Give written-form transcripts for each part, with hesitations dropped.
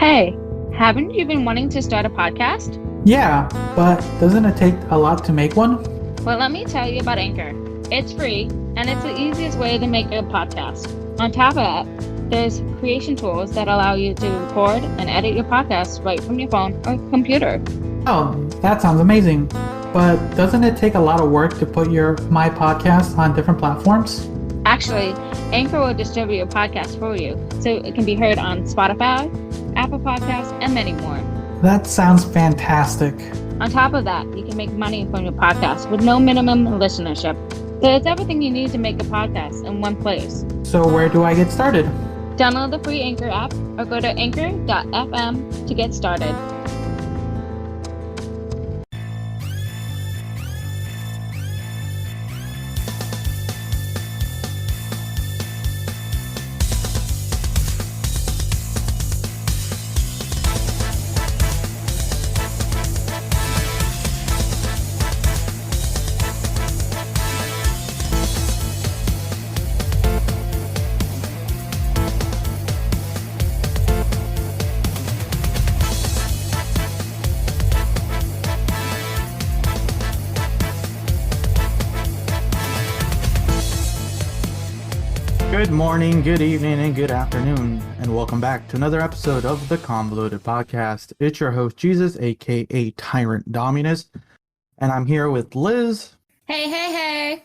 Hey, haven't you been wanting to start a podcast? Yeah, but doesn't it take a lot to make one? Well, let me tell you about Anchor. It's free, and it's the easiest way to make a podcast. On top of that, there's creation tools that allow you to record and edit your podcast right from your phone or computer. Oh, that sounds amazing. But doesn't it take a lot of work to put my podcast on different platforms? Actually, Anchor will distribute your podcast for you, so it can be heard on Spotify, Apple Podcasts, and many more. That sounds fantastic. On top of that, you can make money from your podcast with no minimum listenership. So it's everything you need to make a podcast in one place. So where do I get started? Download the free Anchor app or go to anchor.fm to get started. Good morning, good evening, and good afternoon, and welcome back to another episode of the Convoluted podcast. It's your host, Jesus, aka Tyrant Dominus, and I'm here with Liz. Hey.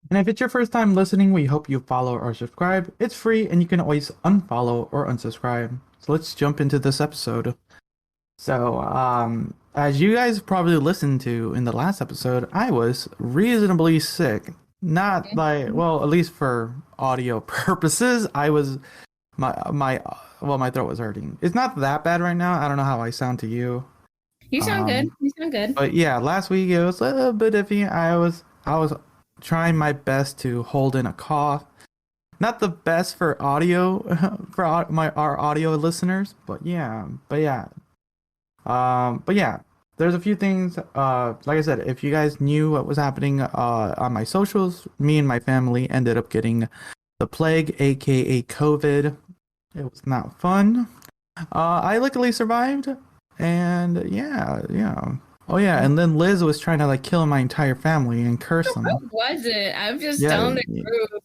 And if it's your first time listening, we hope you follow or subscribe. It's free, and you can always unfollow or unsubscribe. So let's jump into this episode. So, as you guys probably listened to in the last episode, I was reasonably sick. Not at least for audio purposes, my throat was hurting. It's not that bad right now. I don't know how I sound to you. You sound good. But yeah, last week it was a little bit iffy. I was trying my best to hold in a cough. Not the best for audio for our audio listeners, but yeah. There's a few things, like I said, if you guys knew what was happening on my socials, me and my family ended up getting the plague, aka COVID. It was not fun. I luckily survived, and yeah. Oh yeah, and then Liz was trying to kill my entire family and curse them. I wasn't. I'm just telling the truth.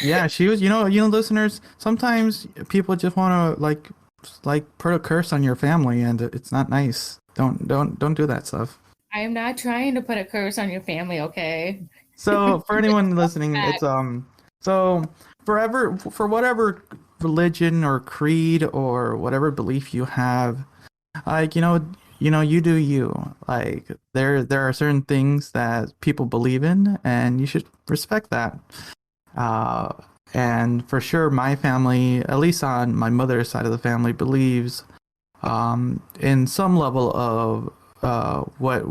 Yeah, she was. You know, listeners. Sometimes people just want to put a curse on your family, and it's not nice. Don't do that stuff. I am not trying to put a curse on your family, okay? So for anyone listening, it's so for whatever religion or creed or whatever belief you have, you do you. There are certain things that people believe in, and you should respect that. And for sure, my family, at least on my mother's side of the family, believes in some level of what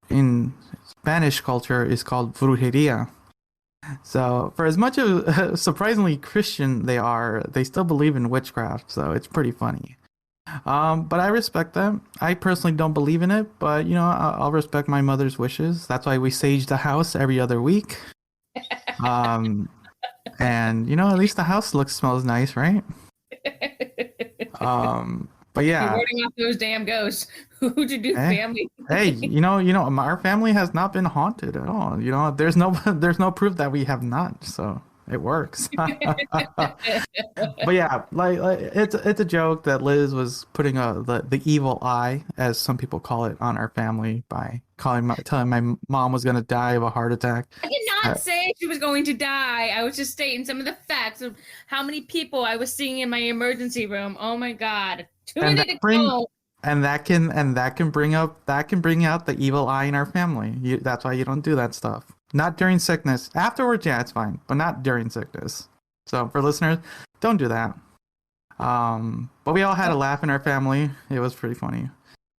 in Spanish culture is called brujeria. So for as much as surprisingly Christian they are, they still believe in witchcraft, so it's pretty funny. But I respect that. I personally don't believe in it, but I'll respect my mother's wishes. That's why we sage the house every other week. And at least the house smells nice, right? But yeah, you're warding off those damn ghosts. Who to do family? Hey, our family has not been haunted at all. There's no proof that we have not, so it works. But yeah, it's a joke that Liz was putting the evil eye, as some people call it, on our family by telling my mom was gonna die of a heart attack. I did not say she was going to die. I was just stating some of the facts of how many people I was seeing in my emergency room. Oh my God. And that can bring out the evil eye in our family. That's why you don't do that stuff. Not during sickness. Afterwards, yeah, it's fine, but not during sickness. So for listeners, don't do that. But we all had a laugh in our family. It was pretty funny.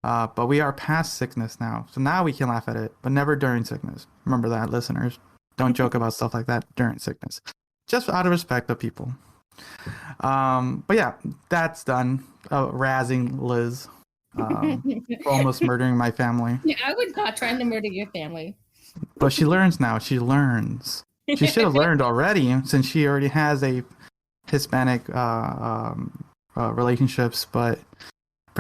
But we are past sickness now, so now we can laugh at it, but never during sickness. Remember that, listeners. Don't joke about stuff like that during sickness. Just out of respect of people. But yeah, that's done. Razzing Liz for almost murdering my family. Yeah, I was not trying to murder your family. But she learns now. She learns. She should have learned already, since she already has a Hispanic relationships. But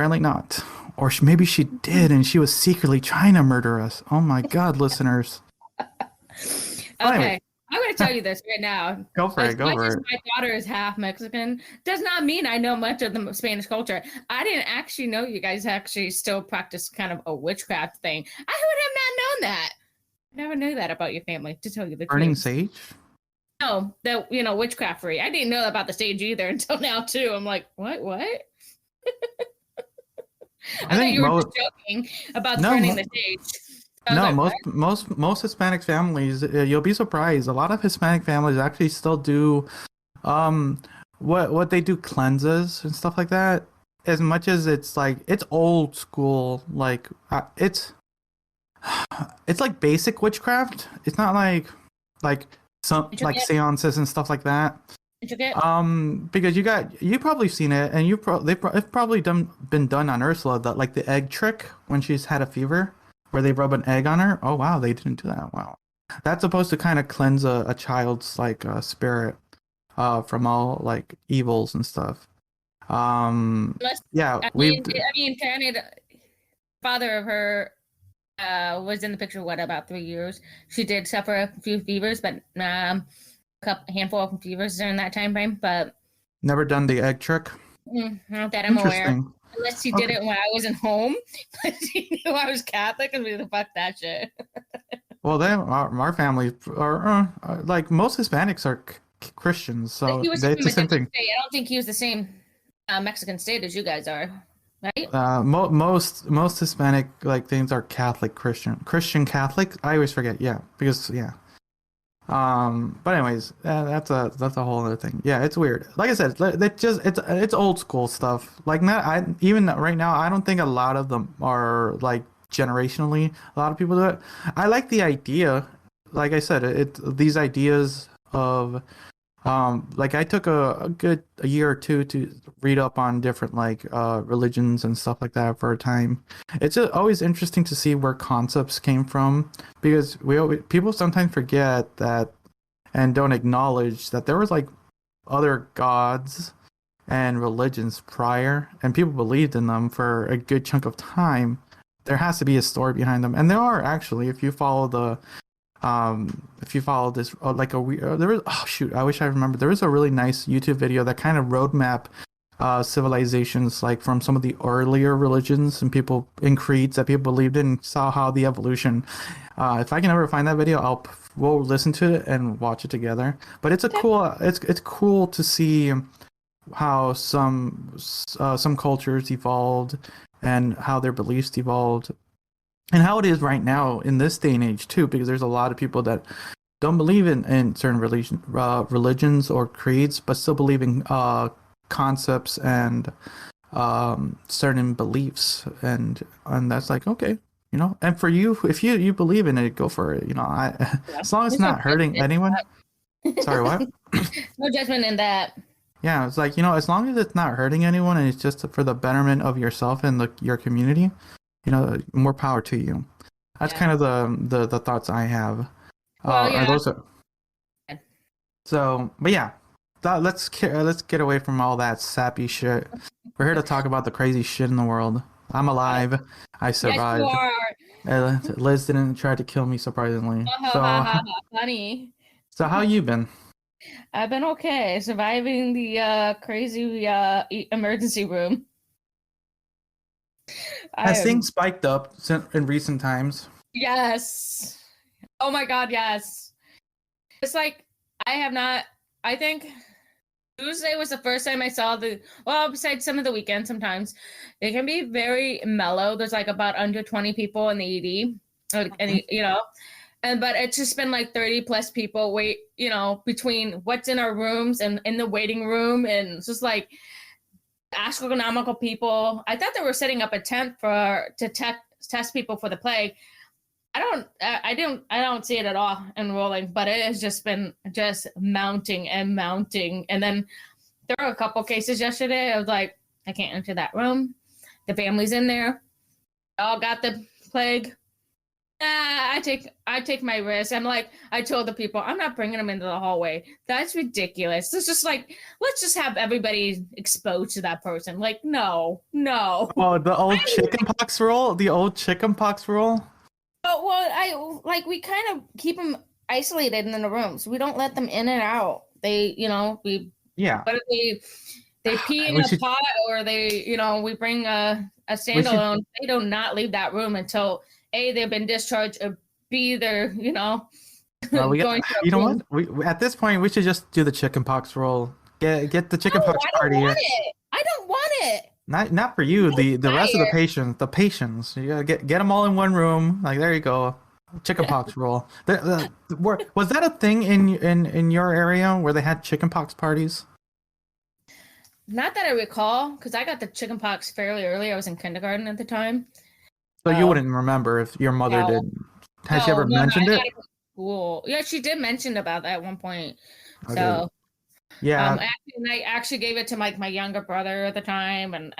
Apparently not. Or maybe she did, and she was secretly trying to murder us. Oh my God, listeners. Okay, I'm going to tell you this right now. Go for it. As my daughter is half Mexican, does not mean I know much of the Spanish culture. I didn't actually know you guys actually still practice kind of a witchcraft thing. I would have not known that. I never knew that about your family, to tell you the truth. Burning sage? No, witchcraftery. I didn't know about the sage either until now too. I'm like, what? I thought you were just joking about burning the sage. No, like, most Hispanic families, you'll be surprised. A lot of Hispanic families actually still do, what they do, cleanses and stuff like that. As much as it's like it's old school, like it's like basic witchcraft. It's not like some like seances and stuff like that. Because you've probably seen it, and it's probably been done on Ursula, that like the egg trick when she's had a fever, where they rub an egg on her. Oh wow, they didn't do that. Wow, that's supposed to kind of cleanse a child's like spirit from all like evils and stuff. Tyrant, father of her was in the picture. What, about 3 years? She did suffer a few fevers, but handful of fevers during that time frame, but never done the egg trick. Not that I'm aware. Unless she did it when I wasn't home, but she knew I was Catholic, and we fuck that shit. Well, then our family are like most Hispanics are Christians, so it's the same thing. I don't think he was the same Mexican state as you guys are, right? Most Hispanic like things are Catholic, Christian Catholic. I always forget, because. But anyways, that's a whole other thing. Yeah, it's weird. Like I said, it's old school stuff. Like even right now, I don't think a lot of them are like generationally. A lot of people do it. I like the idea. Like I said, these ideas of like I took a good year or two to read up on different like religions and stuff like that for a time. It's always interesting to see where concepts came from, because people sometimes forget that and don't acknowledge that there was like other gods and religions prior, and people believed in them for a good chunk of time. There has to be a story behind them, and there are actually, if you follow this there was, I wish I remember, there was a really nice YouTube video that kind of roadmap civilizations like from some of the earlier religions and people in creeds that people believed in, and saw how the evolution. If I can ever find that video, we'll listen to it and watch it together. But it's it's cool to see how some cultures evolved and how their beliefs evolved. And how it is right now in this day and age too, because there's a lot of people that don't believe in certain religions or creeds, but still believe in concepts and certain beliefs, and that's like, okay, And for you, if you believe in it, go for it. As long as it's not hurting anyone. Sorry, what? No judgment in that. Yeah, it's like, as long as it's not hurting anyone and it's just for the betterment of yourself and your community. More power to you. That's kind of the thoughts I have. So, but yeah, let's get away from all that sappy shit. We're here to talk about the crazy shit in the world. I'm alive. I survived. Yes, you are. Liz didn't try to kill me, surprisingly. Funny. So how you been? I've been okay, surviving the crazy emergency room. Has things spiked up in recent times? Yes. Oh my God, yes. It's like, I think Tuesday was the first time I saw besides some of the weekends sometimes, it can be very mellow. There's like about under 20 people in the ED, but it's just been like 30 plus people between what's in our rooms and in the waiting room, and it's just like astronomical people. I thought they were setting up a tent to test people for the plague. I don't see it at all enrolling, but it has just been mounting and mounting. And then there were a couple cases yesterday. I was like, I can't enter that room. The family's in there. They all got the plague. I take my risk. I'm like, I told the people, I'm not bringing them into the hallway. That's ridiculous. It's just like, let's just have everybody exposed to that person. Like, no. Oh, the old chickenpox rule. The old chickenpox rule. Oh, well, we kind of keep them isolated in the rooms. We don't let them in and out. They, Yeah. But if they pee in a pot, or we bring a standalone. They do not leave that room until A, they've been discharged, or B, they're Well, you know what? We at this point we should just do the chickenpox rule. Get the chickenpox party. I don't want it. Not for you. The rest of the patients. You gotta get them all in one room. Like, there you go. Chickenpox rule. Was that a thing in your area where they had chickenpox parties? Not that I recall, because I got the chickenpox fairly early. I was in kindergarten at the time. So you wouldn't remember if your mother did. Has she ever mentioned it? Cool. Yeah, she did mention about that at one point. Okay. So yeah, I actually gave it to my younger brother at the time, and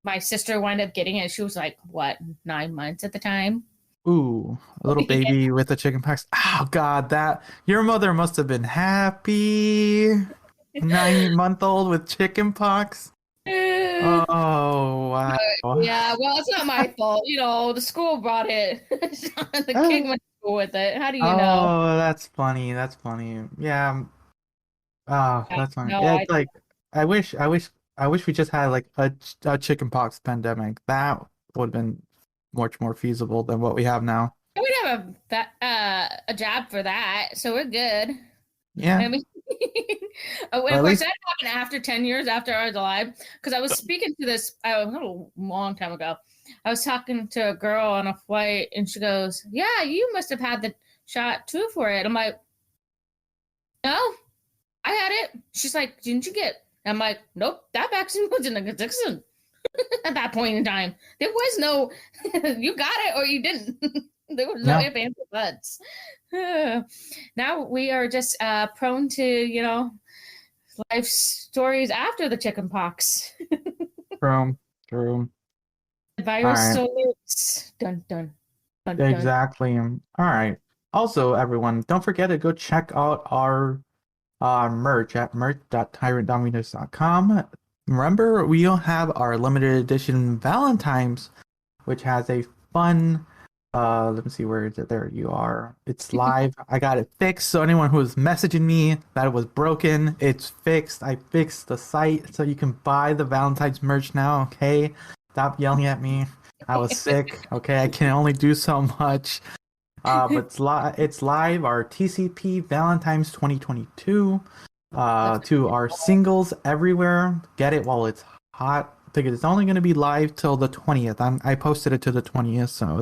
my sister wound up getting it. She was like, what, 9 months at the time? Ooh, a little baby with a chickenpox. Oh God, your mother must have been happy. 9-month-old with chickenpox. Oh wow. Yeah, well, it's not my fault. The school brought it. The kid went to school with it. How do you know? Oh, that's funny. Yeah. Oh, that's funny. No, yeah, it's like I wish we just had like a chickenpox pandemic. That would have been much more feasible than what we have now. We'd have a jab for that, so we're good. Yeah. I mean, of course, that happened after 10 years after I was alive. Because I was speaking to this a long time ago. I was talking to a girl on a flight, and she goes, "Yeah, you must have had the shot too for it." I'm like, "No, I had it." She's like, "Didn't you get?" I'm like, "Nope, that vaccine wasn't a at that point in time. There was no, you got it or you didn't." There was no ifs, ands, or buts. Now we are just prone to, life stories after the chickenpox. True. The virus still lives. Dun, dun, dun, dun. Exactly. All right. Also, everyone, don't forget to go check out our merch at merch.tyrantdominus.com. Remember, we'll have our limited edition Valentine's, which has a fun. Let me see, where is it? There you are. It's live. I got it fixed. So anyone who was messaging me that it was broken, it's fixed. I fixed the site so you can buy the Valentine's merch now. Okay, stop yelling at me. I was sick. Okay, I can only do so much. But it's live. Our TCP Valentine's 2022. To our singles everywhere. Get it while it's hot, because it's only going to be live till the 20th. I posted it to the 20th, so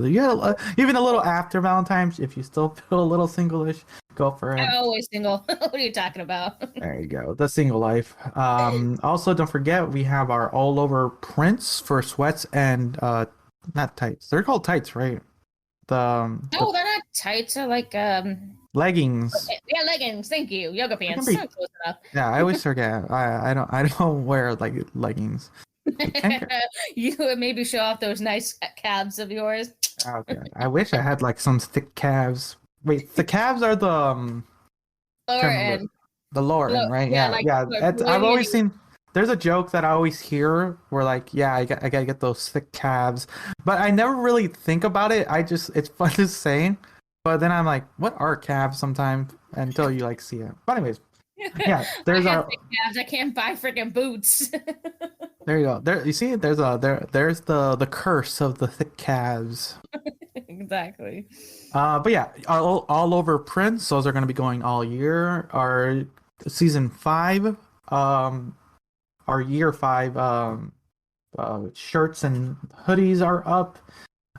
even a little after Valentine's, if you still feel a little single-ish, go for it. I'm always single. What are you talking about? There you go, the single life. Also, don't forget, we have our all-over prints for sweats and not tights. They're called tights, right? No, they're not tights. They're like leggings. Yeah, leggings. Thank you. Yoga pants. Close enough. Yeah, I always forget. I don't wear like leggings. You would maybe show off those nice calves of yours. Okay. I wish I had like some thick calves. Wait, the calves are the lower end. The lower end, right? Yeah. I've always seen. There's a joke that I always hear where like, yeah, I gotta get those thick calves, but I never really think about it. It's fun to say, but then I'm like, what are calves sometimes until you like see it. But anyways, yeah, there's our calves. I can't buy freaking boots. There you go. There you see, there's the curse of the thick calves. Exactly. But yeah, all over prints. Those are going to be going all year. Our season 5, our year 5 shirts and hoodies are up.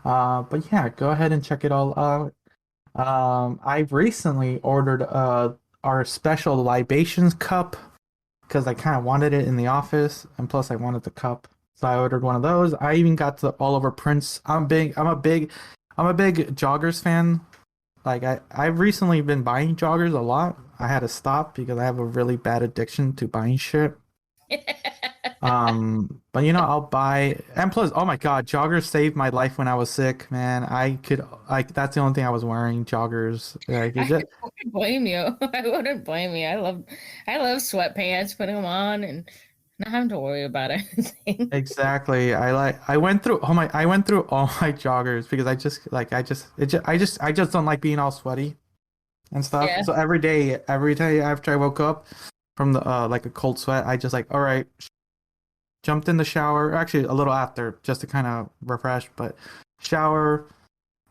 But yeah, go ahead and check it all out. I've recently ordered our special libations cup because I kind of wanted it in the office, and plus I wanted the cup, so I ordered one of those. I even got the all over prints. I'm a big joggers fan. Like I've recently been buying joggers a lot. I had to stop because I have a really bad addiction to buying shit. But I'll buy, and plus, oh my God, joggers saved my life when I was sick, man. That's the only thing I was wearing, joggers. Like, I wouldn't blame you. I wouldn't blame you. I love sweatpants, putting them on and not having to worry about anything. exactly. I went through all my joggers because I just don't like being all sweaty and stuff. Yeah. So every day after I woke up from the like a cold sweat, I just like, all right, jumped in the shower, actually a little after, just to kind of refresh, but shower,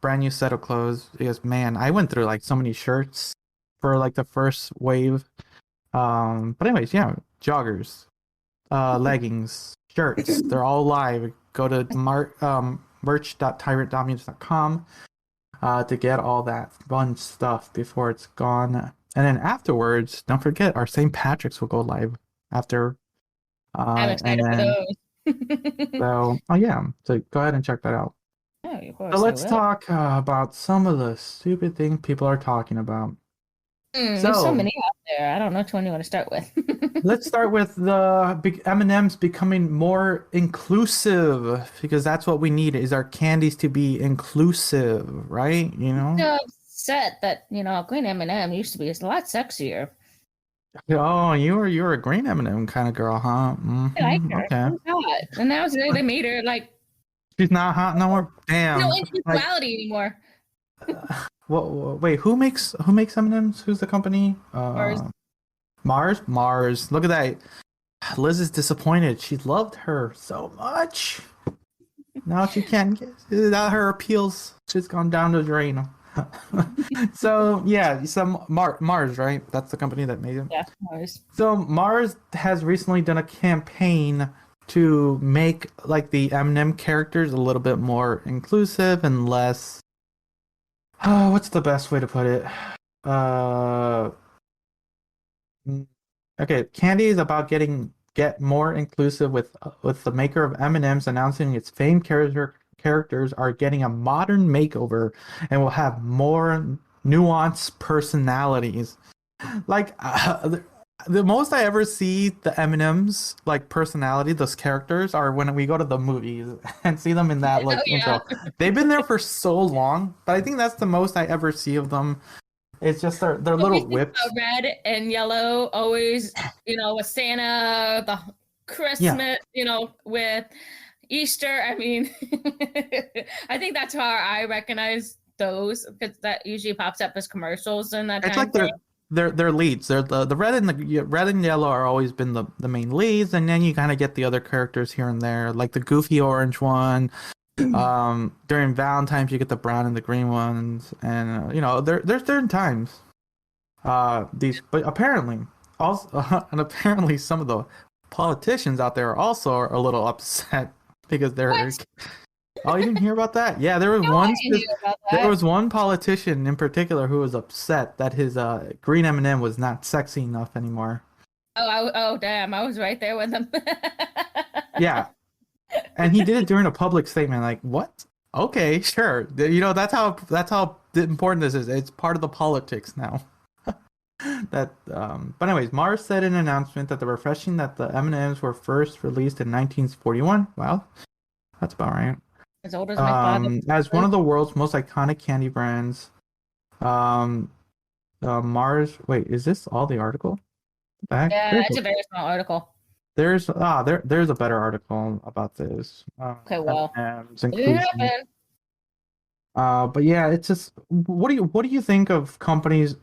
brand new set of clothes. Because man, I went through like so many shirts for like the first wave. But anyways, yeah, joggers, leggings, shirts, they're all live. Go to merch.tyrant.dominus.com to get all that fun stuff before it's gone. And then afterwards, don't forget our St. Patrick's will go live after. I'm And excited for then those. oh yeah, so go ahead and check that out. Oh, of So course I let's will. talk about some of the stupid things people are talking about. There's so So many out there. I don't know which one you want to start with. let's start with the big M&Ms becoming more inclusive because that's what we need is our candies to be inclusive, right? So upset that green M&M used to be a lot sexier. Oh, you're a green M&M kind of girl, huh? I like Mm-hmm. her. Okay. She's hot, and now they made her like She's not hot no more. no Damn. Like, individuality anymore. wait, who makes M&Ms? Who's the company? Or Mars. Look at that. Liz is disappointed. She loved her so much. Now she can't get now her appeals just gone down the drain. So yeah, some Mars, right? That's the company that made it. yeah, Mars. So Mars has recently done a campaign to make like the M&M characters a little bit more inclusive and less. Oh, what's the best way to put it? Uh, okay, Candy is about get more inclusive with the maker of M&M's announcing its famed characters are getting a modern makeover and will have more nuanced personalities. Like the most I ever see the M&M's like personality, those characters are when we go to the movies and see them in that like intro. They've been there for so long, but I think that's the most I ever see of them. It's just their little whips. Red and yellow, always, with Santa, the Christmas, with Easter. I mean, I think that's how I recognize those because that usually pops up as commercials and that. It's like they're leads. They're the red and the red and yellow are always been the main leads, and then you kind of get the other characters here and there, like the goofy orange one. During Valentine's you get the brown and the green ones, and there's certain times these, but apparently also and apparently some of the politicians out there also are a little upset because they're What? Oh, you didn't hear about that? Yeah, there was there was one politician in particular who was upset that his green M&M was not sexy enough anymore. Oh, damn! I was right there with him. Yeah. And he did it during a public statement. Like, what? Okay, sure. That's how important this is. It's part of the politics now. But anyways, Mars said in an announcement that they're refreshing that the M&Ms were first released in 1941. Wow, that's about right. As old as my father. As one of the world's most iconic candy brands, Mars. Wait, is this all the article? Yeah, it's a very small article. There's a better article about this. Okay, well, but yeah, it's just what do you think of companies?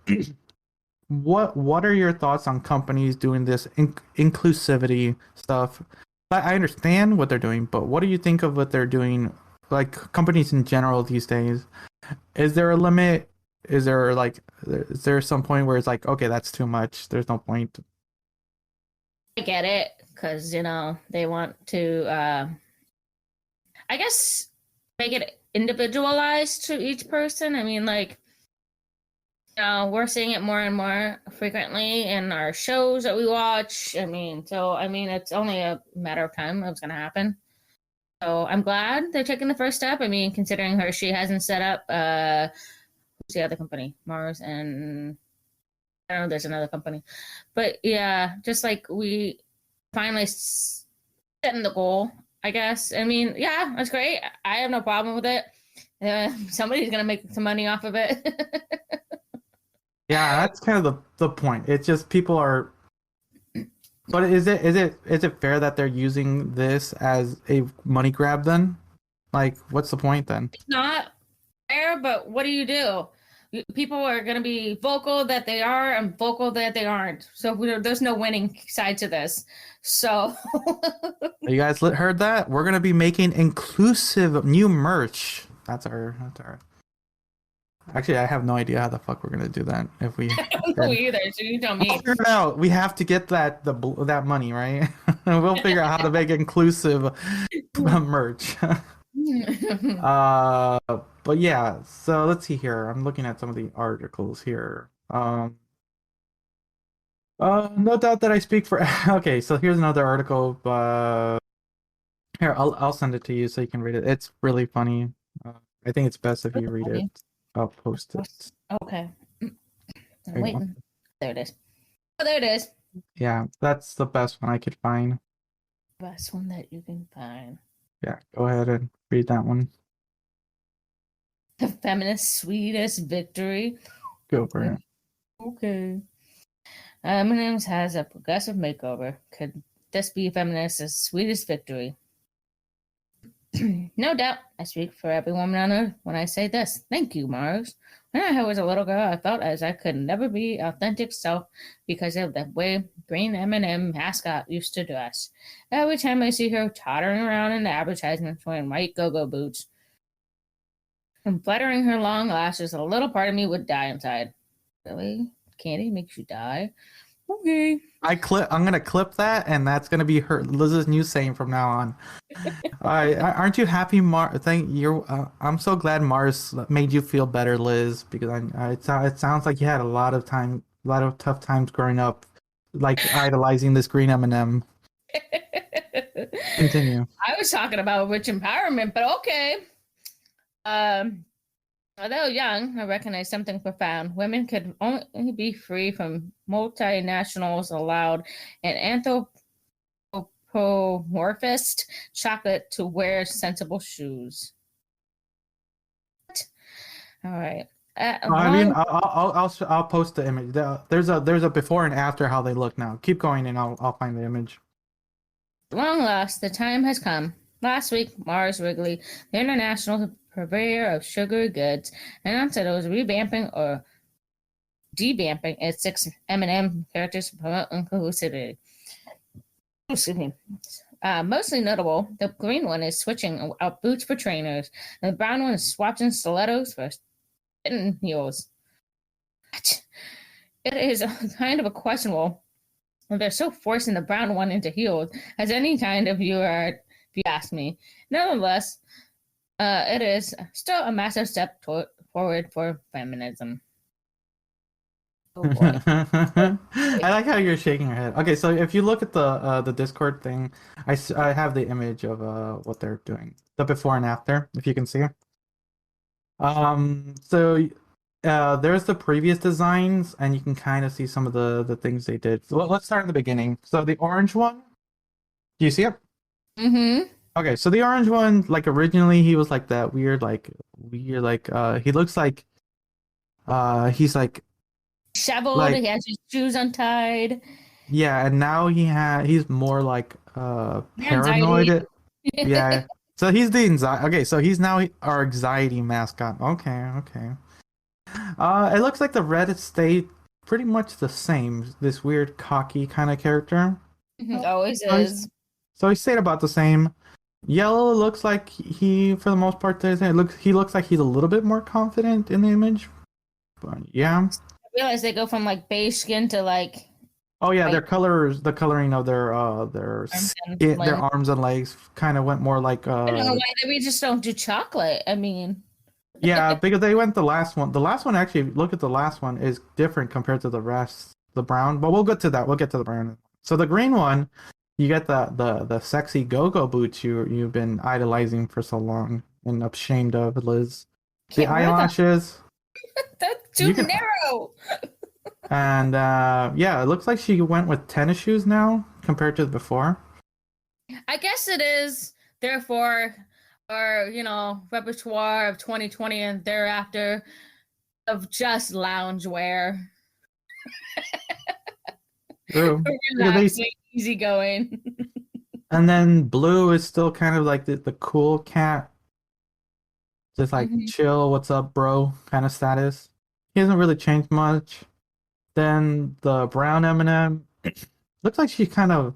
What are your thoughts on companies doing this inclusivity stuff? I understand what they're doing, but what do you think of what they're doing? Like companies in general these days, is there a limit? Is there some point where it's like, okay, that's too much. There's no point. I get it because they want to, I guess, make it individualized to each person. I mean, like, we're seeing it more and more frequently in our shows that we watch. It's only a matter of time it's going to happen. So I'm glad they're taking the first step. I mean, considering Hershey hasn't set up, who's the other company? Mars and I don't know, there's another company. But yeah, just like we finally setting the goal, I guess. I mean, yeah, that's great. I have no problem with it. Somebody's gonna make some money off of it. Yeah, that's kind of the point. It's just people are. But is it fair that they're using this as a money grab then? Like, what's the point then? It's not fair, but what do you do? People are going to be vocal that they are and vocal that they aren't. So there's no winning side to this. So You guys heard that? We're gonna be making inclusive new merch. That's our. Actually, I have no idea how the fuck we're gonna do that. If we I don't know either. So you tell me. We'll figure it out. We have to get that money, right? We'll figure out how to make inclusive merch. But yeah. So let's see here. I'm looking at some of the articles here. No doubt that I speak for. Okay, so here's another article. Here, I'll send it to you so you can read it. It's really funny. I think it's best if you read it. I'll post it. Okay. I'm waiting. There it is. Oh, there it is. Yeah, that's the best one I could find. Best one that you can find. Yeah, go ahead and read that one. The feminist sweetest victory. Go for it. Okay. M&M's has a progressive makeover. Could this be feminist's sweetest victory? No doubt, I speak for every woman on earth when I say this. Thank you, Mars. When I was a little girl, I felt as I could never be authentic self because of the way green M&M mascot used to dress. Every time I see her tottering around in the advertisements wearing white go-go boots and fluttering her long lashes, a little part of me would die inside. Really? Candy makes you die? Okay. I'm gonna clip that, and that's gonna be Liz's new saying from now on. Aren't you happy, Mars? I'm so glad Mars made you feel better, Liz, because it sounds like you had a lot of tough times growing up, like idolizing this green M&M. Continue. I was talking about rich empowerment, but okay. Although young, I recognize something profound. Women could only be free from multinationals allowed an anthropomorphist chocolate to wear sensible shoes. All right. I'll post the image. There's a before and after how they look now. Keep going, and I'll find the image. Long last, the time has come. Last week, Mars Wrigley, the international purveyor of sugary goods, announced that it was revamping or devamping its 6 M&M characters to promote inclusivity. Excuse me. Mostly notable, the green one is switching out boots for trainers, and the brown one is swapping stilettos for kitten heels. It is kind of a questionable. They're so forcing the brown one into heels as any kind of viewer, if you ask me. Nevertheless, it is still a massive step forward for feminism. Oh boy. I like how you're shaking your head. Okay, so if you look at the Discord thing, I have the image of what they're doing, the before and after, if you can see. So there's the previous designs, and you can kind of see some of the things they did. So let's start in the beginning. So the orange one, do you see it? Mm-hmm. Okay, so the orange one, like originally he was like that weird, he looks like he's like shoveled, he has his shoes untied. Yeah, and now he's more like paranoid. Yeah. So he's the anxiety. Okay, so he's now our anxiety mascot. Okay. It looks like the red stayed pretty much the same. This weird cocky kind of character. Always is. So he stayed about the same. Yellow looks like he, for the most part, he looks like he's a little bit more confident in the image. But yeah. I realize they go from like beige skin to like. Oh yeah, the coloring of their arms and legs kind of went more like. I don't know why we just don't do chocolate. I mean. Yeah, because they went the last one. The last one actually, look at the last one, is different compared to the rest. The brown, but we'll get to that. We'll get to the brown. So the green one, you get the sexy go-go boots you've been idolizing for so long and ashamed of, Liz. The eyelashes. That's too narrow. And yeah, it looks like she went with tennis shoes now compared to before. I guess it is. Therefore, our repertoire of 2020 and thereafter of just loungewear, True. Because relaxing, easygoing. and then Blue is still kind of like the cool cat, just like Mhm. chill, what's up, bro, kind of status. He hasn't really changed much. Then the brown M&M looks like she kind of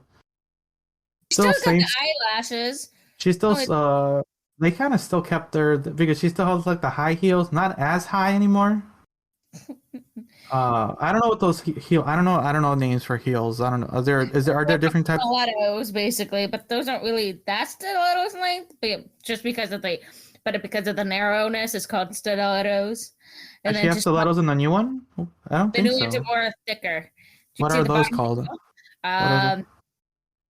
She still still got same. the eyelashes. She still Oh, they kind of still kept their because she still has like the high heels, not as high anymore. I don't know what those heel. I don't know names for heels. I don't know. Are there different types? stilettos, basically, but those aren't really that stilettos length. But just because of the narrowness, it's called stilettos. And Does she then have just stilettos in the new one? I don't the think new ones are so. more thicker. Do you What see are the those bottom? called? What are the? Um,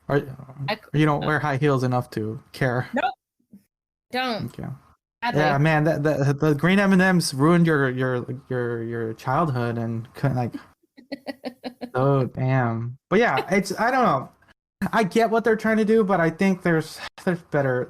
Are I you don't wear high heels enough to care? nope, don't. Okay. Yeah, Sadly. man, the green M&Ms ruined your childhood and couldn't like. Oh damn. But yeah, it's I don't know. I get what they're trying to do, but I think there's better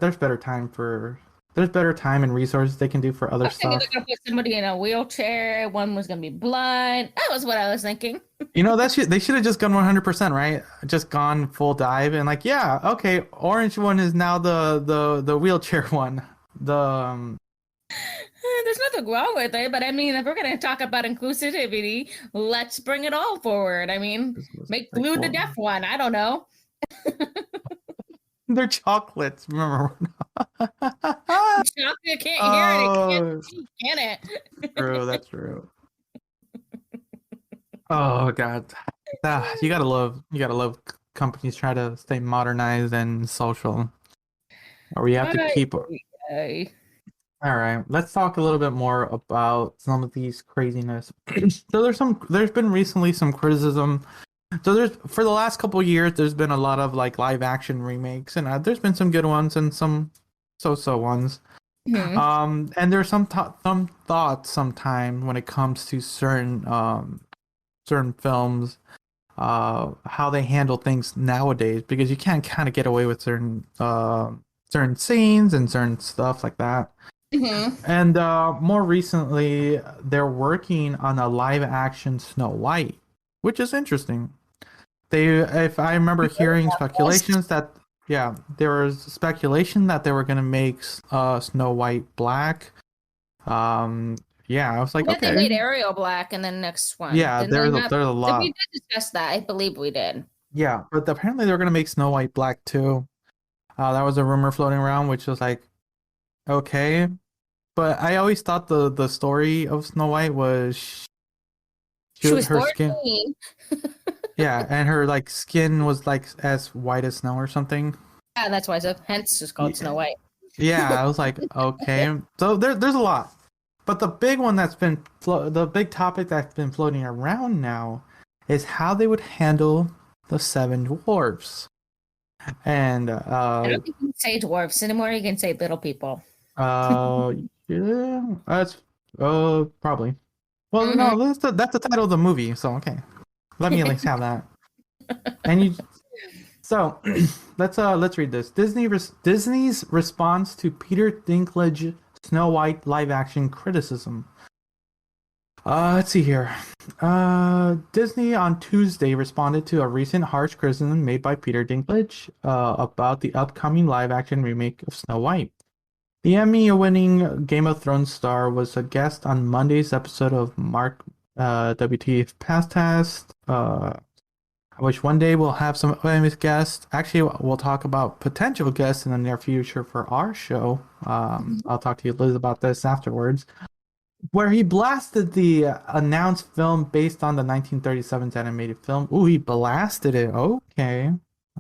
time and resources they can do for I other was thinking they're stuff. gonna put somebody in a wheelchair. One was gonna be blind. That was what I was thinking. You know, they should have just gone 100%, right? Just gone full dive and like, yeah, okay, orange one is now the wheelchair one. The There's nothing wrong with it, but I mean, if we're gonna talk about inclusivity, let's bring it all forward. I mean, this was make like blue the what? deaf one. I don't know. They're chocolates, remember? Chocolate can't hear it. It can't Oh, see, can true, it? that's true. Oh God, you gotta love companies try to stay modernized and social, or we have to Ay, keep. ay. All right, let's talk a little bit more about some of these craziness. So there's been recently some criticism. So there's for the last couple of years, there's been a lot of like live action remakes, and there's been some good ones and some so-so ones. Hmm. And there's some thoughts sometime when it comes to certain films, how they handle things nowadays, because you can't kind of get away with certain scenes and certain stuff like that. Hmm. And more recently, they're working on a live action Snow White, which is interesting. If I remember hearing speculations that, yeah, there was speculation that they were gonna make Snow White black. Um, yeah, I was I like, bet they okay, made Ariel black in the next one. yeah, Didn't they not? there's a Did we lot, did discuss that? I believe we did. yeah, but apparently they were gonna make Snow White black too. That was a rumor floating around, which was like, okay, but I always thought the story of Snow White was She was her skin. 14. Yeah, and her like skin was like as white as snow or something. Yeah, that's why so hence it's called Snow White. Yeah, I was like, okay. So there's a lot, but the big one the big topic that's been floating around now is how they would handle the seven dwarfs. And I don't think you can say dwarfs anymore. You can say little people. uh yeah, that's probably. Well, Hmm. no, that's the title of the movie, so okay. Let me at least have that. And you So let's read this. Disney's response to Peter Dinklage Snow White live action criticism. Let's see here. Disney on Tuesday responded to a recent harsh criticism made by Peter Dinklage about the upcoming live action remake of Snow White. The Emmy-winning Game of Thrones star was a guest on Monday's episode of Mark WTF Past Test. I wish one day we'll have some famous guests. Actually, we'll talk about potential guests in the near future for our show. I'll talk to you, Liz, about this afterwards. Where he blasted the announced film based on the 1937's animated film. Ooh, he blasted it. Okay.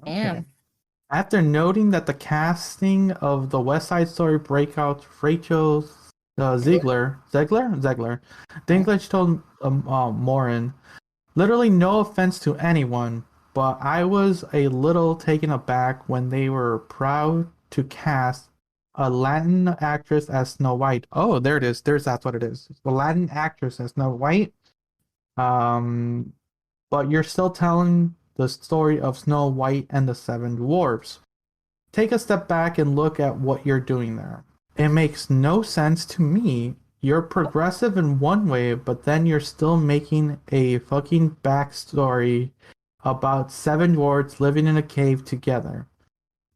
Damn. After noting that the casting of the West Side Story breakout Rachel Zegler, Dinklage told Morin, literally no offense to anyone, but I was a little taken aback when they were proud to cast a Latin actress as Snow White. Oh, there it is. That's what it is. The Latin actress as Snow White. Um, but you're still telling the story of Snow White and the Seven Dwarfs. take a step back and look at what you're doing there. It makes no sense to me. You're progressive in one way, but then you're still making a fucking backstory about 7 dwarves living in a cave together.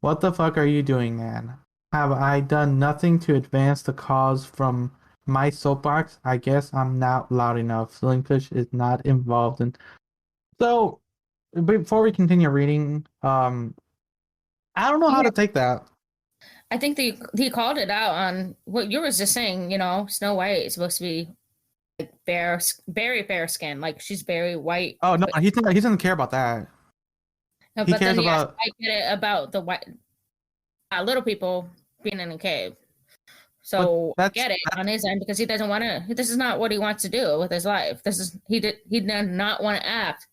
What the fuck are you doing, man? Have I done nothing to advance the cause from my soapbox? I guess I'm not loud enough. Slinkfish is not involved in. So, before we continue reading, I don't know how to take that. I think he called it out on what you were just saying. Snow White is supposed to be like fair, very fair skin. Like she's very white. Oh no, he doesn't care about that. No, but then I get it about the white little people being in a cave. So I get it on his end because he doesn't want to. This is not what he wants to do with his life. He did not want to act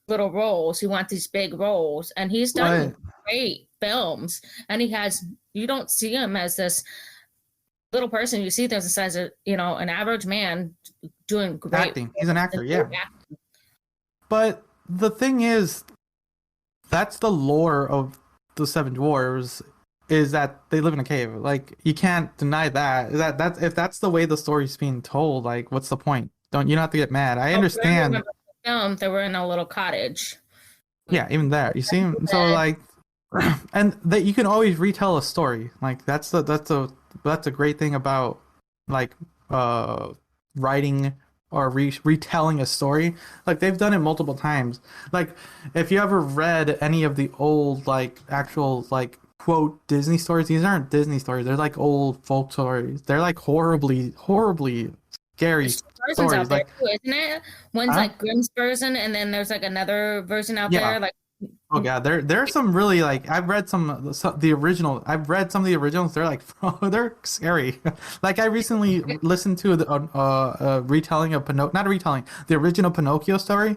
little roles. He wants these big roles, and he's done great films. And you don't see him as this little person. You see this as an average man doing great acting. He's an actor, yeah. But the thing is, that's the lore of the 7 dwarves, is that they live in a cave. Like, you can't deny that. If that's the way the story's being told, like, what's the point? You don't have to get mad. I understand. The film, they were in a little cottage. Yeah, even there. You see, so like, and that you can always retell a story. Like that's a great thing about like writing or retelling a story. Like they've done it multiple times. Like if you ever read any of the old like actual like quote Disney stories, these aren't Disney stories. They're like old folk stories. They're like horribly scary stories. Out there too, isn't it? One's like Grimm's version, and then there's like another version out there. Like, oh god, there's some really like I've read some of the originals. They're like they're scary. Like I recently listened to a retelling of the original Pinocchio story.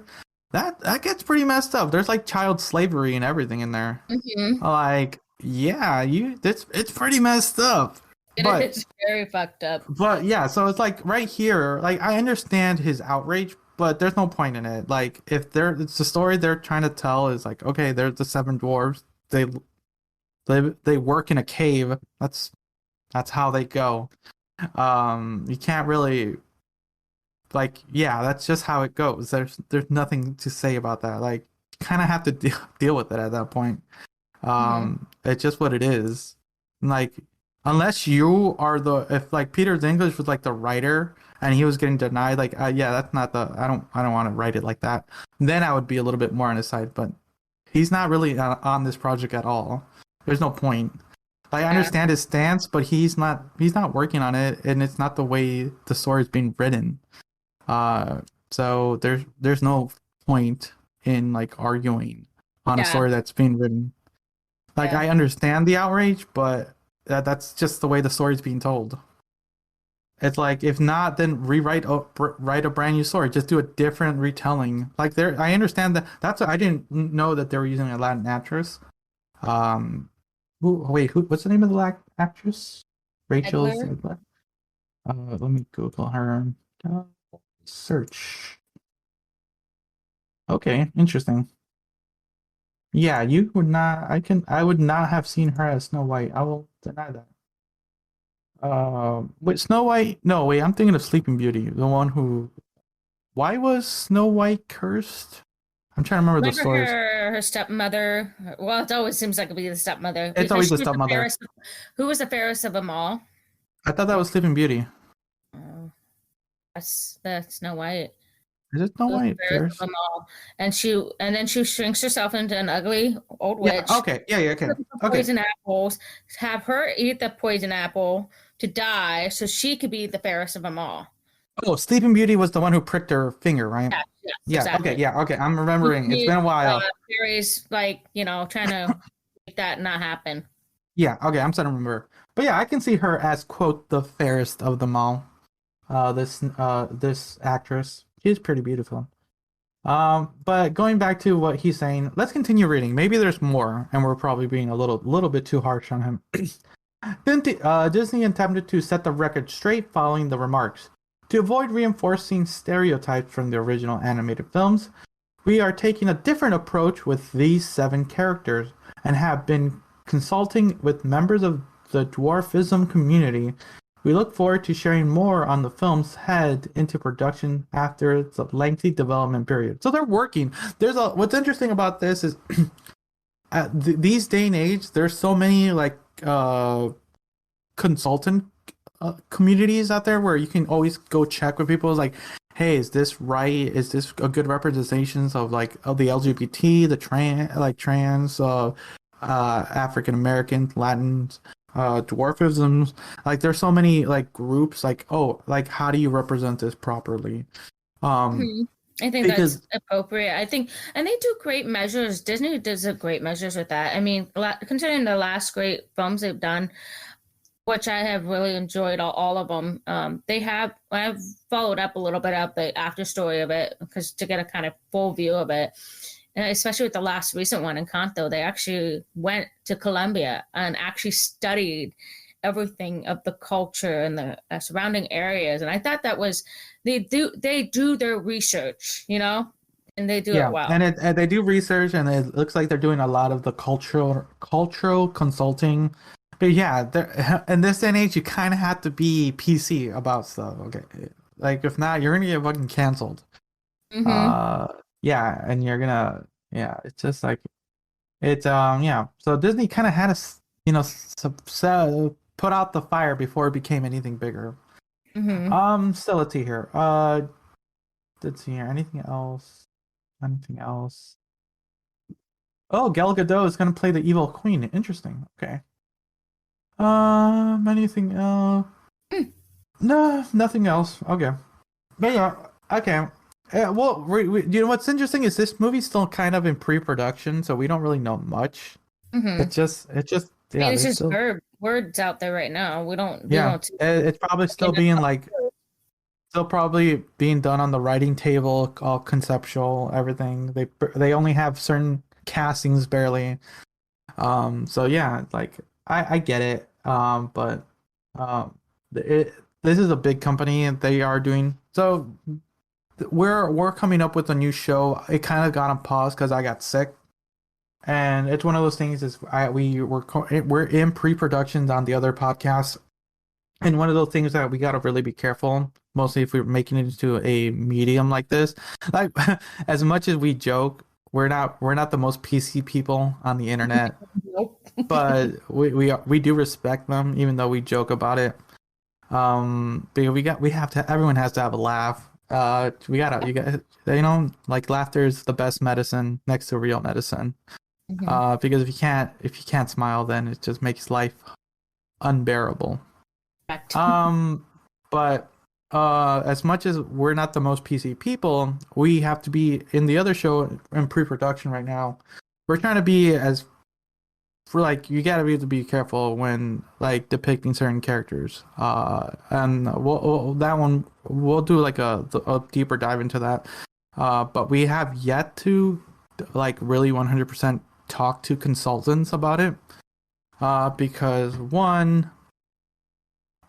That gets pretty messed up. There's like child slavery and everything in there. Mm-hmm. Like it's pretty messed up. It's very fucked up. But yeah, so it's like right here, like I understand his outrage, but there's no point in it. Like if it's the story they're trying to tell is like, okay, there's the 7 dwarves. They work in a cave. That's how they go. You can't really like, yeah, that's just how it goes. There's nothing to say about that. Like you kind of have to deal with it at that point. It's just what it is. Like unless you are if like Peter Dinklage was like the writer and he was getting denied, like yeah, that's not I don't want to write it like that. Then I would be a little bit more on his side, but he's not really on this project at all. There's no point. Like, I understand his stance, but he's not working on it, and it's not the way the story is being written. So there's no point in like arguing on a story that's being written. Like I understand the outrage, but that's just the way the story's being told. It's like, if not, then write a brand new story. Just do a different retelling. Like I understand that. I didn't know that they were using a Latin actress. What's the name of the actress? Rachel. Let me Google her. Search. Okay, interesting. Yeah, you would not. I would not have seen her as Snow White. I will deny that. Wait, Snow White? No, wait, I'm thinking of Sleeping Beauty, the one who. Why was Snow White cursed? I'm trying to remember the story. Her stepmother. Well, it always seems like it'd be the stepmother. It's always the stepmother. Who was the fairest of them all? I thought that was Sleeping Beauty. That's Snow White. Is it Snow White? And then she shrinks herself into an ugly old witch. Okay. Okay. Poison apples. Have her eat the poison apple to die, so she could be the fairest of them all. Oh, Sleeping Beauty was the one who pricked her finger, right? Yeah. Exactly. Okay. I'm remembering. It's been a while. Fairies, like, trying to make that not happen. Yeah. Okay. I'm starting to remember. But yeah, I can see her as, quote, the fairest of them all. This actress. She's pretty beautiful. But going back to what he's saying, let's continue reading. Maybe there's more, and we're probably being a little bit too harsh on him. Disney attempted to set the record straight following the remarks. To avoid reinforcing stereotypes from the original animated films, we are taking a different approach with these 7 characters and have been consulting with members of the dwarfism community. We look forward to sharing more on the film's head into production after its lengthy development period. So they're working. What's interesting about this is these day and age, there's so many like consultant communities out there where you can always go check with people. It's like, hey, is this right? Is this a good representation of the LGBT, the trans, African American, Latins, dwarfisms? Like, there's so many like groups. Like, oh, like how do you represent this properly? I think that's appropriate. I think, and they do great measures. Disney does a great measures with that. I mean, considering the last great films they've done, which I have really enjoyed all of them. I've followed up a little bit of the after story of it because to get a kind of full view of it, and especially with the last recent one, Encanto, they actually went to Colombia and actually studied everything of the culture and the surrounding areas. And I thought that was, they do their research, you know, and they do it well. And they do research, and it looks like they're doing a lot of the cultural consulting. But yeah, in this day and age, you kind of have to be PC about stuff. Okay, like if not, you're gonna get fucking canceled. Yeah, and you're gonna, it's just like it's So Disney kind of had to, put out the fire before it became anything bigger. Still, let's see here. Let's see here. Anything else? Oh, Gal Gadot is gonna play the evil queen. Interesting. Okay. Anything else? No, nothing else. Okay. But yeah, okay. Well, you know what's interesting is this movie's still kind of in pre-production, so we don't really know much. It's just it's just words out there right now. We don't. It's probably still being done on the writing table, all conceptual, everything. They only have certain castings barely. So yeah, like I get it. But this is a big company, and they are doing so. We're coming up with a new show. It kind of got on pause because I got sick, and it's one of those things. We're in pre-productions on the other podcasts, and one of those things that we got to really be careful. Mostly if we're making it into a medium like this. Like as much as we joke, we're not the most PC people on the internet. Nope. But we do respect them, even though we joke about it. Because everyone has to have a laugh. Like laughter is the best medicine next to real medicine. Because if you can't smile, then it just makes life unbearable. But as much as we're not the most PC people, we have to be in the other show in pre-production right now. We're trying to be you gotta be able to be careful when like depicting certain characters. And we'll do like a deeper dive into that. But we have yet to like really 100% talk to consultants about it. Because one,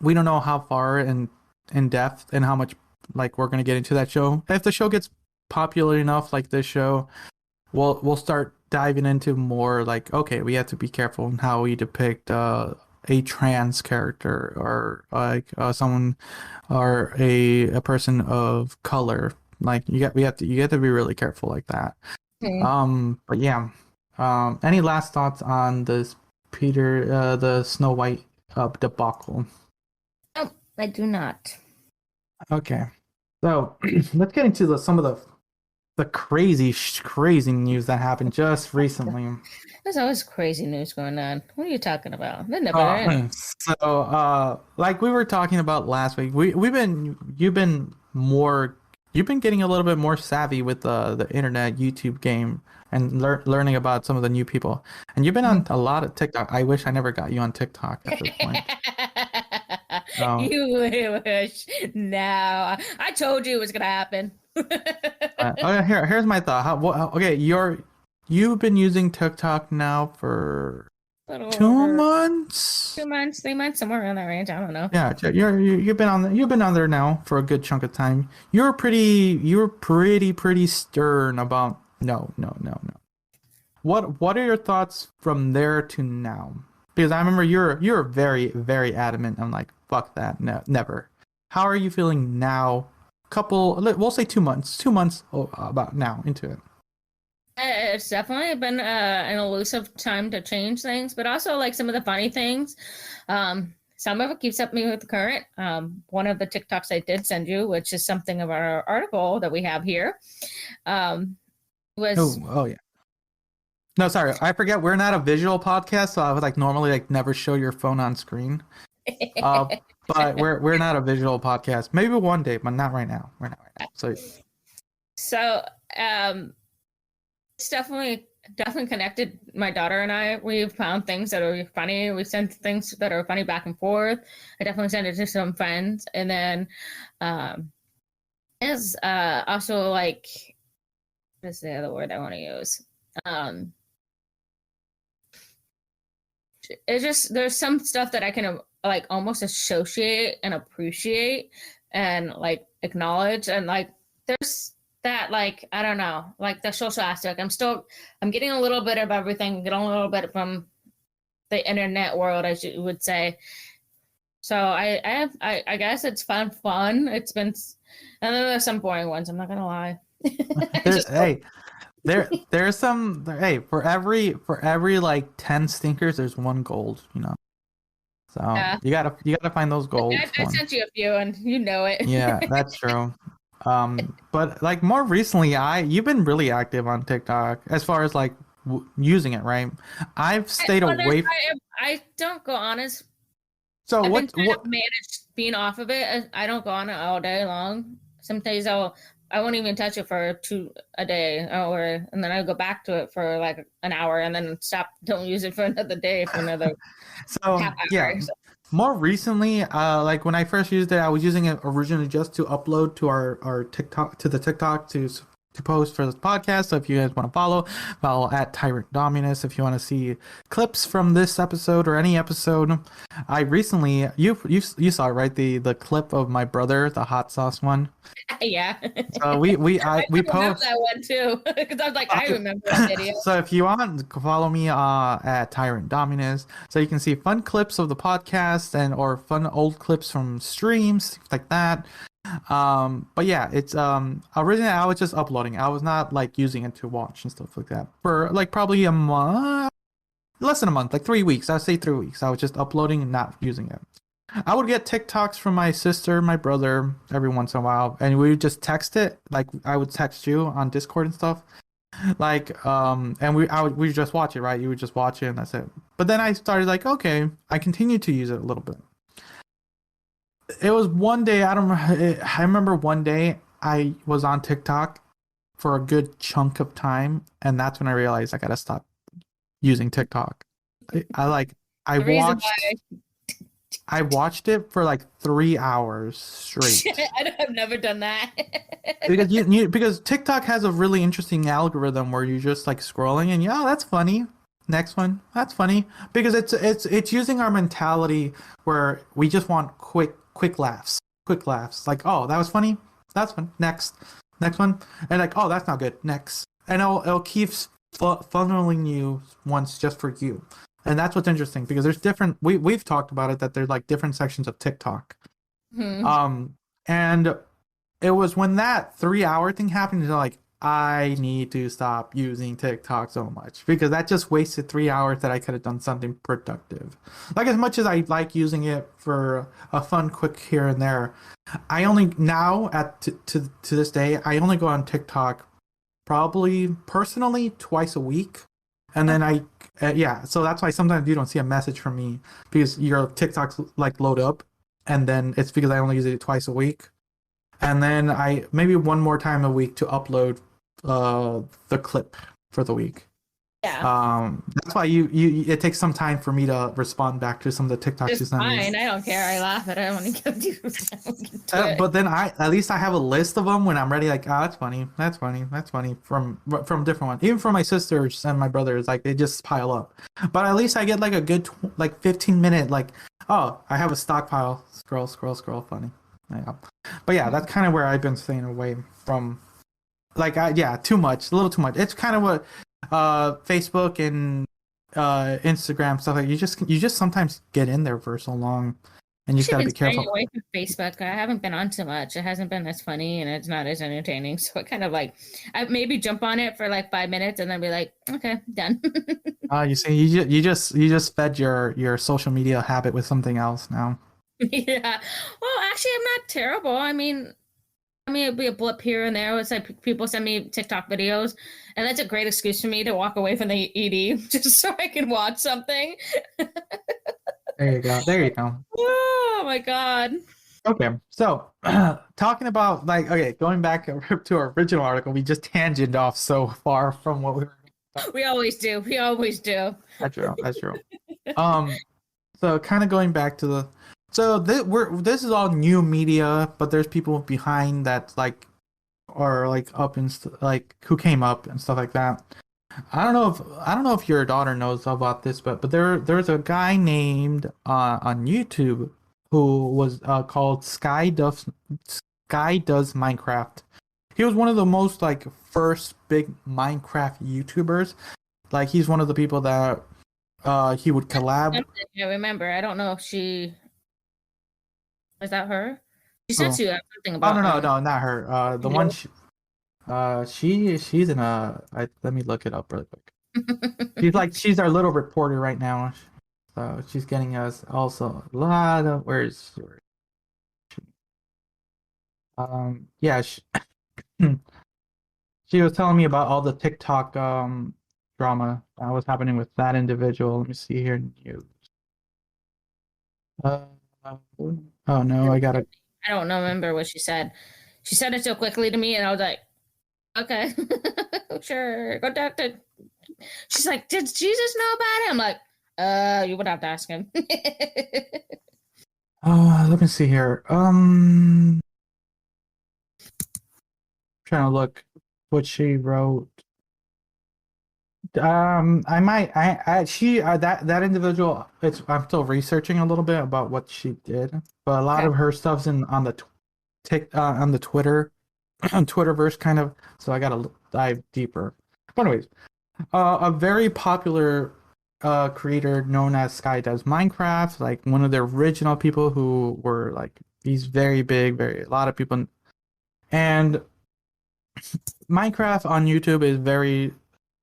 we don't know how far in depth and how much like we're gonna get into that show. If the show gets popular enough, like this show, we'll start diving into more like, okay, we have to be careful in how we depict a trans character or like someone or a person of color. Like you have to be really careful like that. But yeah, any last thoughts on this the Snow White debacle? Oh, I do not. Okay, so let's get into some of the crazy news that happened just recently. There's always crazy news going on. What are you talking about? That never ends. So, like we were talking about last week, you've been getting a little bit more savvy with the internet, YouTube game, and learning about some of the new people. And you've been on a lot of TikTok. I wish I never got you on TikTok at this point. You wish. No, I told you it was gonna happen. Here's my thought. Okay, you've been using TikTok now for 2 months, 3 months, somewhere around that range. I don't know. Yeah, you've been on there now for a good chunk of time. You were pretty stern about no. what are your thoughts from there to now? Because I remember you're very, very adamant. I'm like, fuck that, no, never. How are you feeling now? We'll say 2 months. 2 months about now into it. It's definitely been an elusive time to change things, but also like some of the funny things. Some of it keeps up me with the current. One of the TikToks I did send you, which is something of our article that we have here, was oh yeah. No, sorry, I forget we're not a visual podcast, so I would like normally like never show your phone on screen. But we're not a visual podcast. Maybe one day, but not right now. We're not right now. So it's definitely connected my daughter and I. We've found things that are funny. We sent things that are funny back and forth. I definitely sent it to some friends. And then is also like, what is the other word I want to use? It's just, there's some stuff that I can like almost associate and appreciate and like acknowledge, and like there's that, like, I don't know, like the social aspect. I'm getting a little bit of everything, getting a little bit from the internet world, as you would say. So I guess it's fun. It's been, and then there's some boring ones, I'm not gonna lie. There's some, for every like 10 stinkers there's one gold, you know. So yeah. you gotta find those gold. I sent you a few and you know it. Yeah, that's true. But like more recently, you've been really active on TikTok as far as like using it, right? I've stayed away. I don't go on as. So I've what managed being off of it? I don't go on it all day long. Some days I won't even touch it for a day, and then I'll go back to it for like an hour and then stop. Don't use it for another day, for another half hour. Yeah. So. More recently, like when I first used it, I was using it originally just to upload to our TikTok, to the TikTok to post for this podcast. So if you guys want to follow at Tyrant Dominus. If you want to see clips from this episode or any episode, I recently you saw it, right? The clip of my brother, the hot sauce one. Yeah. So we post that one too, because I was like, I remember that video. So if you want, follow me at Tyrant Dominus, so you can see fun clips of the podcast or fun old clips from streams like that. But yeah, it's originally I was just uploading. I was not like using it to watch and stuff like that for like probably a month, less than a month, like 3 weeks. I'd say 3 weeks. I was just uploading and not using it. I would get TikToks from my sister, my brother every once in a while, and we would just text it. Like I would text you on Discord and stuff. Like and we would just watch it, right? You would just watch it and that's it. But then I started like, okay, I continued to use it a little bit. It was one day, I remember one day I was on TikTok for a good chunk of time, and that's when I realized I gotta stop using TikTok. I watched it for like 3 hours straight. I've never done that. because TikTok has a really interesting algorithm where you're just like scrolling and that's funny. Next one, that's funny, because it's using our mentality where we just want quick laughs. Like, oh, that was funny. That's fun. Next one, and like, oh, that's not good. Next, and it'll keep funneling you once just for you. And that's what's interesting, because there's different. We've talked about it, that there's like different sections of TikTok. Mm-hmm. And it was when that 3 hour thing happened, you're like, I need to stop using TikTok so much, because that just wasted 3 hours that I could have done something productive. Like, as much as I like using it for a fun quick here and there, I only now to this day, I only go on TikTok probably personally twice a week. And then so that's why sometimes you don't see a message from me, because your TikToks like load up, and then it's because I only use it twice a week. And then I maybe one more time a week to upload the clip for the week. Yeah. That's why it takes some time for me to respond back to some of the TikToks you send me. Fine, I don't care. I laugh at it when you go do. But then at least I have a list of them when I'm ready. Like, oh, that's funny. That's funny from different ones. Even from my sisters and my brothers, like they just pile up. But at least I get like a good 15-minute like, oh, I have a stockpile. Scroll, funny. Yeah. But yeah, that's kind of where I've been staying away from. Like, too much, a little too much. It's kind of what Facebook and Instagram stuff like you just sometimes get in there for so long, and you just Actually got to been be staying careful. away from Facebook. I haven't been on too much. It hasn't been as funny and it's not as entertaining. So it kind of like I maybe jump on it for like 5 minutes and then be like, okay, done. You see, you just fed your social media habit with something else now. Yeah. Well, actually, I'm not terrible. I mean, it'd be a blip here and there. It's like people send me TikTok videos, and that's a great excuse for me to walk away from the ED just so I can watch something. There you go. There you go. Oh my god. Okay, so talking about like okay, going back to our original article, we just tangent off so far from what we were. We always do. We always do. That's true. That's true. Um, so kind of going back to the, so this is all new media, but there's people behind that like are like up and like who came up and stuff like that. I don't know if your daughter knows about this, but there's a guy named on YouTube who was called Sky Does Minecraft. He was one of the most like first big Minecraft YouTubers. Like he's one of the people that he would collab. I remember. I don't know if she was that her. She said Oh, she had something oh about no, not her. The one she's in let me look it up really quick. She's our little reporter right now. So she's getting us also a lot of where's she? Yeah, she was telling me about all the TikTok drama that was happening with that individual. Let me see here. News. Uh, oh no, I gotta. I don't know, remember what she said. She said it so quickly to me, and I was like, okay, sure, go talk to. She's like, did Jesus know about it? I'm like, you would have to ask him. Let me see here. Trying to look what she wrote. I might, she, that individual. I'm still researching a little bit about what she did, but a lot Okay. of her stuff's on the on the Twitter, on Twitterverse kind of. So I gotta dive deeper. But anyways, a very popular creator known as Sky Does Minecraft, like one of the original people who were like he's very big, very a lot of people, and Minecraft on YouTube is very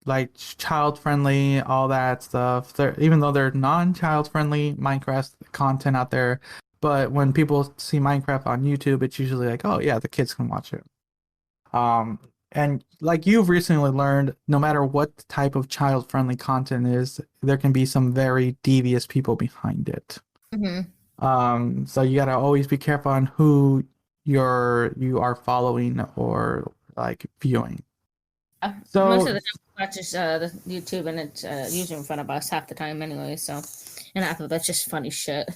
like child friendly, all that stuff. Even though they're non-child friendly Minecraft content out there, but when people see Minecraft on YouTube, it's usually like, oh yeah, the kids can watch it. Um, and like you've recently learned, no matter what type of child friendly content is, there can be some very devious people behind it. Mm-hmm. So you gotta always be careful on who you are following or like viewing. So Most of the time, we watch the YouTube, and it's usually in front of us half the time anyway. So, and half of that's just funny shit.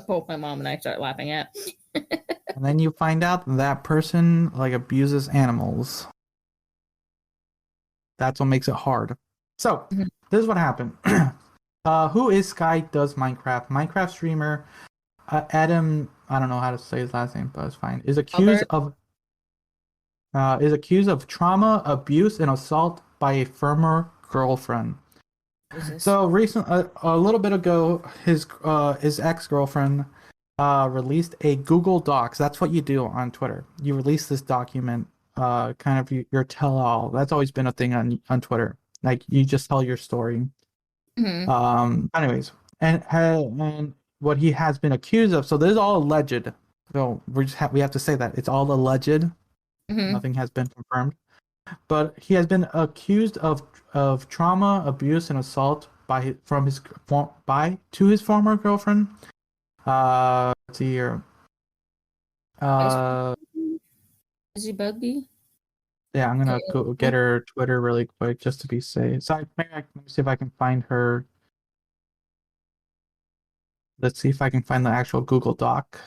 Both my mom and I start laughing at. and then you find out that person like abuses animals. That's what makes it hard. So Mhm. this is what happened. Who is Sky Does Minecraft? Minecraft streamer Adam. I don't know how to say his last name, but it's fine. Albert, Is accused of trauma, abuse, and assault by a former girlfriend. Jesus. So recent, a little bit ago, his ex girlfriend released a Google Docs. That's what you do on Twitter. You release this document, kind of your tell all. That's always been a thing on Twitter. Like you just tell your story. Mm-hmm. Anyways, and what he has been accused of. So this is all alleged. So we have to say that it's all alleged. Mm-hmm. Nothing has been confirmed. But he has been accused of trauma, abuse, and assault to his former girlfriend. Let's see here. Uh, Is he Bugby? yeah, I'm gonna go get her Twitter really quick just to be safe. So let me see if I can find her. Let's see if I can find the actual Google Doc.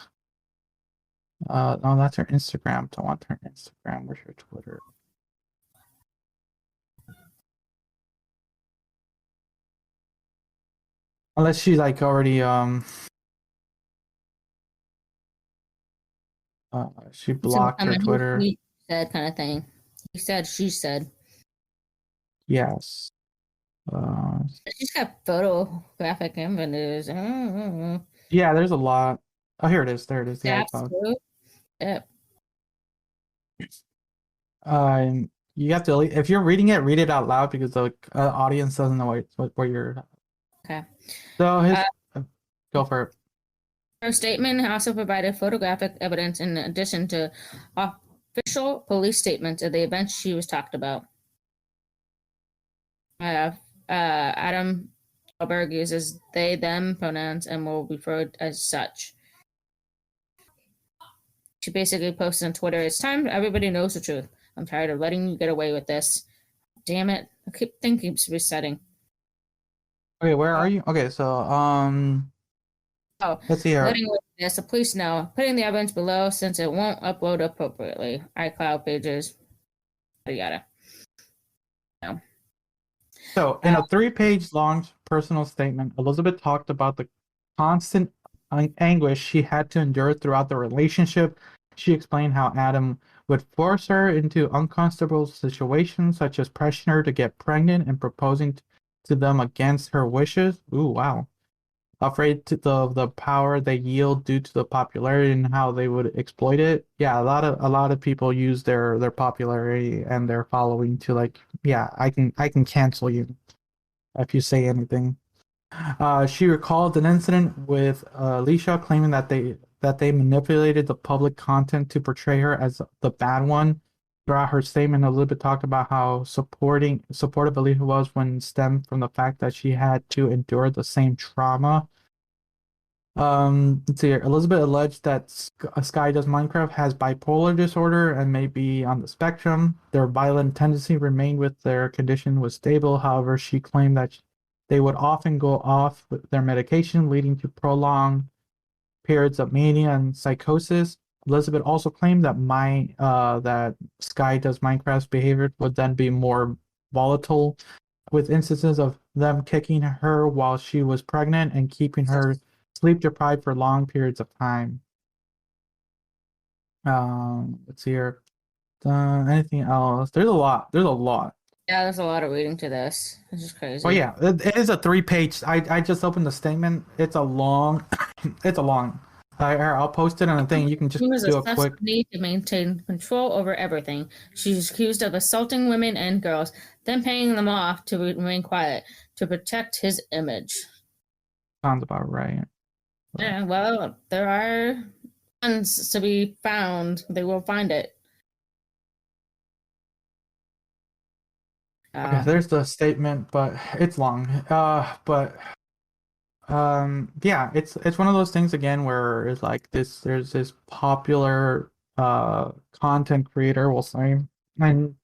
No, that's her Instagram. Don't want her Instagram. Where's her Twitter? Unless she like already she blocked her Twitter. He said kind of thing. He said, she said. Yes. She's got photographic images. Yeah, there's a lot. Oh, here it is. There it is. The That's iCloud. true. Yep. You have to, if you're reading it, read it out loud because the audience doesn't know what you're. Okay. So go for it. Her statement also provided photographic evidence in addition to official police statements of the events she was talked about. Adam Alberg uses they, them pronouns and will be referred as such. She basically posted on Twitter, "It's time everybody knows the truth. I'm tired of letting you get away with this. Damn it. Thing keeps resetting." Okay, where are you? Okay, so let's see here. Letting this, the police know. Putting the evidence below since it won't upload appropriately. iCloud pages. Yada yada. So, in a 3-page long personal statement, Elizabeth talked about the constant anguish she had to endure throughout the relationship. She explained how Adam would force her into uncomfortable situations, such as pressuring her to get pregnant and proposing to them against her wishes. Ooh, wow. Afraid of the power they yield due to the popularity and how they would exploit it. Yeah, a lot of people use their popularity and their following to, like, yeah, I can cancel you if you say anything. She recalled an incident with Alicia claiming that they manipulated the public content to portray her as the bad one. Throughout her statement, Elizabeth talked about how supportive Alicia was when stemmed from the fact that she had to endure the same trauma. Let's see here. Elizabeth alleged that Sky Does Minecraft has bipolar disorder and may be on the spectrum. Their violent tendency remained with their condition was stable. However, she claimed that they would often go off with their medication, leading to prolonged periods of mania and psychosis. Elizabeth also claimed that that Sky Does Minecraft's behavior would then be more volatile, with instances of them kicking her while she was pregnant and keeping her sleep deprived for long periods of time. Let's see here. Anything else? There's a lot. Yeah, there's a lot of reading to this. This is crazy. Oh yeah, it is a 3-page. I just opened the statement. It's a long. It's a long. I'll post it on a thing. You can just do a quick. Need to maintain control over everything. She's accused of assaulting women and girls, then paying them off to remain quiet to protect his image. Sounds about right. Yeah, well, there are funds to be found. They will find it. Okay, there's the statement, but it's long. Yeah, it's one of those things again where it's like this. There's this popular content creator, we'll say, and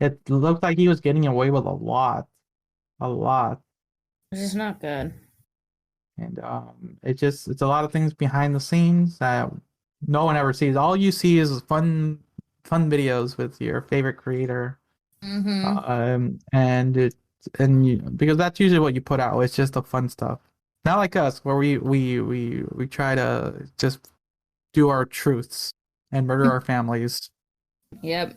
it looked like he was getting away with a lot. Which is not good. And it's a lot of things behind the scenes that no one ever sees. All you see is fun videos with your favorite creator. Because that's usually what you put out. It's just the fun stuff. Not like us, where we try to just do our truths and murder our families. Yep.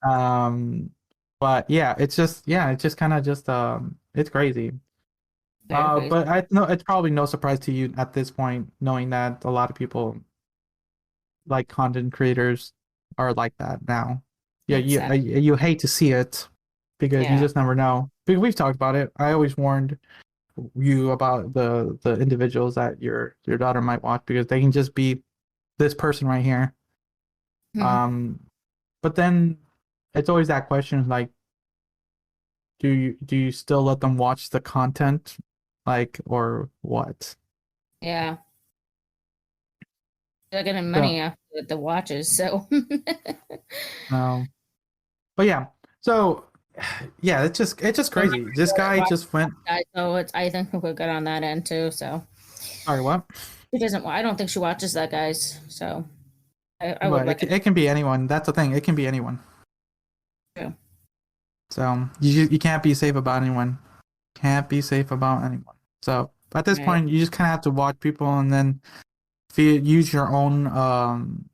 But yeah, it's just kind of just it's crazy. But I know it's probably no surprise to you at this point, knowing that a lot of people, like content creators, are like that now. Yeah, you hate to see it because you just never know. Because we've talked about it. I always warned you about the individuals that your daughter might watch because they can just be this person right here. But then it's always that question, like, do you still let them watch the content, like, or what? Yeah. They're getting money after the watches, so. No. But yeah, so yeah, it's just crazy. This guy just went. So I think we're good on that end too. So. Sorry, what? She doesn't. I don't think she watches that, guys. So. It can be anyone. That's the thing. It can be anyone. True. So you can't be safe about anyone. Can't be safe about anyone. So at this point, you just kind of have to watch people and then use your own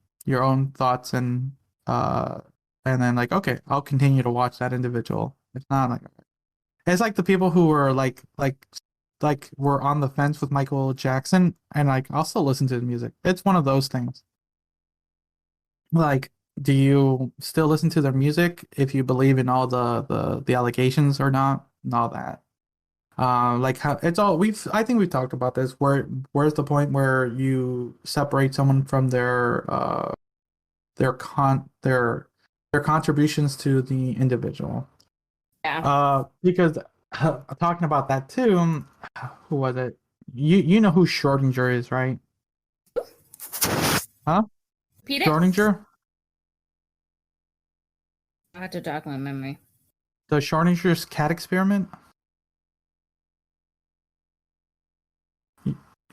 thoughts and then, like, okay, I'll continue to watch that individual. It's not like, It's like the people who were like were on the fence with Michael Jackson and like also listen to the music. It's one of those things. Like, do you still listen to their music if you believe in all the allegations or not and all that? Like how it's all I think we've talked about this. Where's the point where you separate someone from their contributions to the individual? Yeah. Because talking about that too, who was it? You know who Schrodinger is, right? Huh? Repeat it. Schrodinger? I have to jog my memory. The Schrodinger's cat experiment?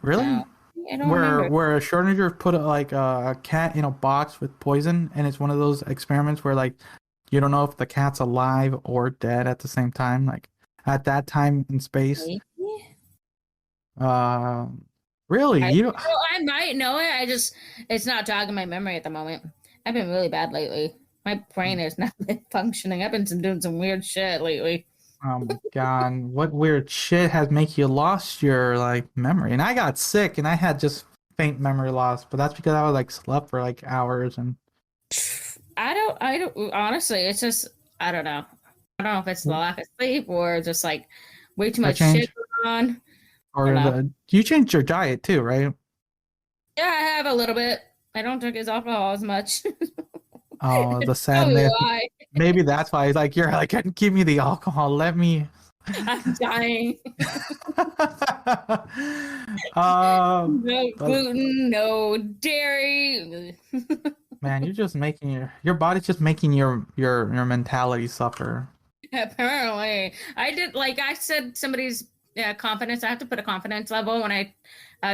Really? No, I don't remember. Where Schrodinger put a cat in a box with poison, and it's one of those experiments where like you don't know if the cat's alive or dead at the same time, like at that time in space. Really? I might know it. It's not jogging my memory at the moment. I've been really bad lately. My brain is not functioning. I've been doing some weird shit lately. Oh my god, what weird shit has make you lost your like memory? And I got sick and I had just faint memory loss, but that's because I was like slept for like hours and I don't honestly, it's just I don't know. I don't know if it's the lack of sleep or just like way too much shit going on. Or you changed your diet too, right? Yeah, I have a little bit. I don't drink as alcohol as much. Oh, the sadness. Maybe that's why he's like, you're like, give me the alcohol. Let me. I'm dying. No gluten, no dairy. Man, you're just making your body's just making your mentality suffer. Apparently, I said somebody's confidence. I have to put a confidence level when I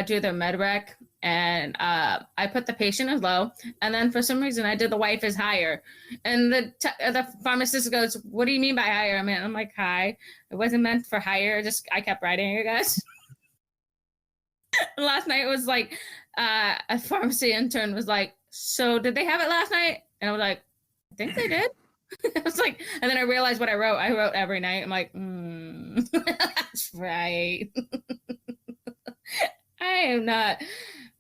do their med rec, and I put the patient as low, and then for some reason I did the wife is higher, and the pharmacist goes, "What do you mean by higher?" I'm like, "High. It wasn't meant for higher. Just I kept writing it, guys." Last night was like a pharmacy intern was like, "So did they have it last night?" And I was like, "I think they did." I was like, and then I realized what I wrote. I wrote every night. I'm like, that's right. I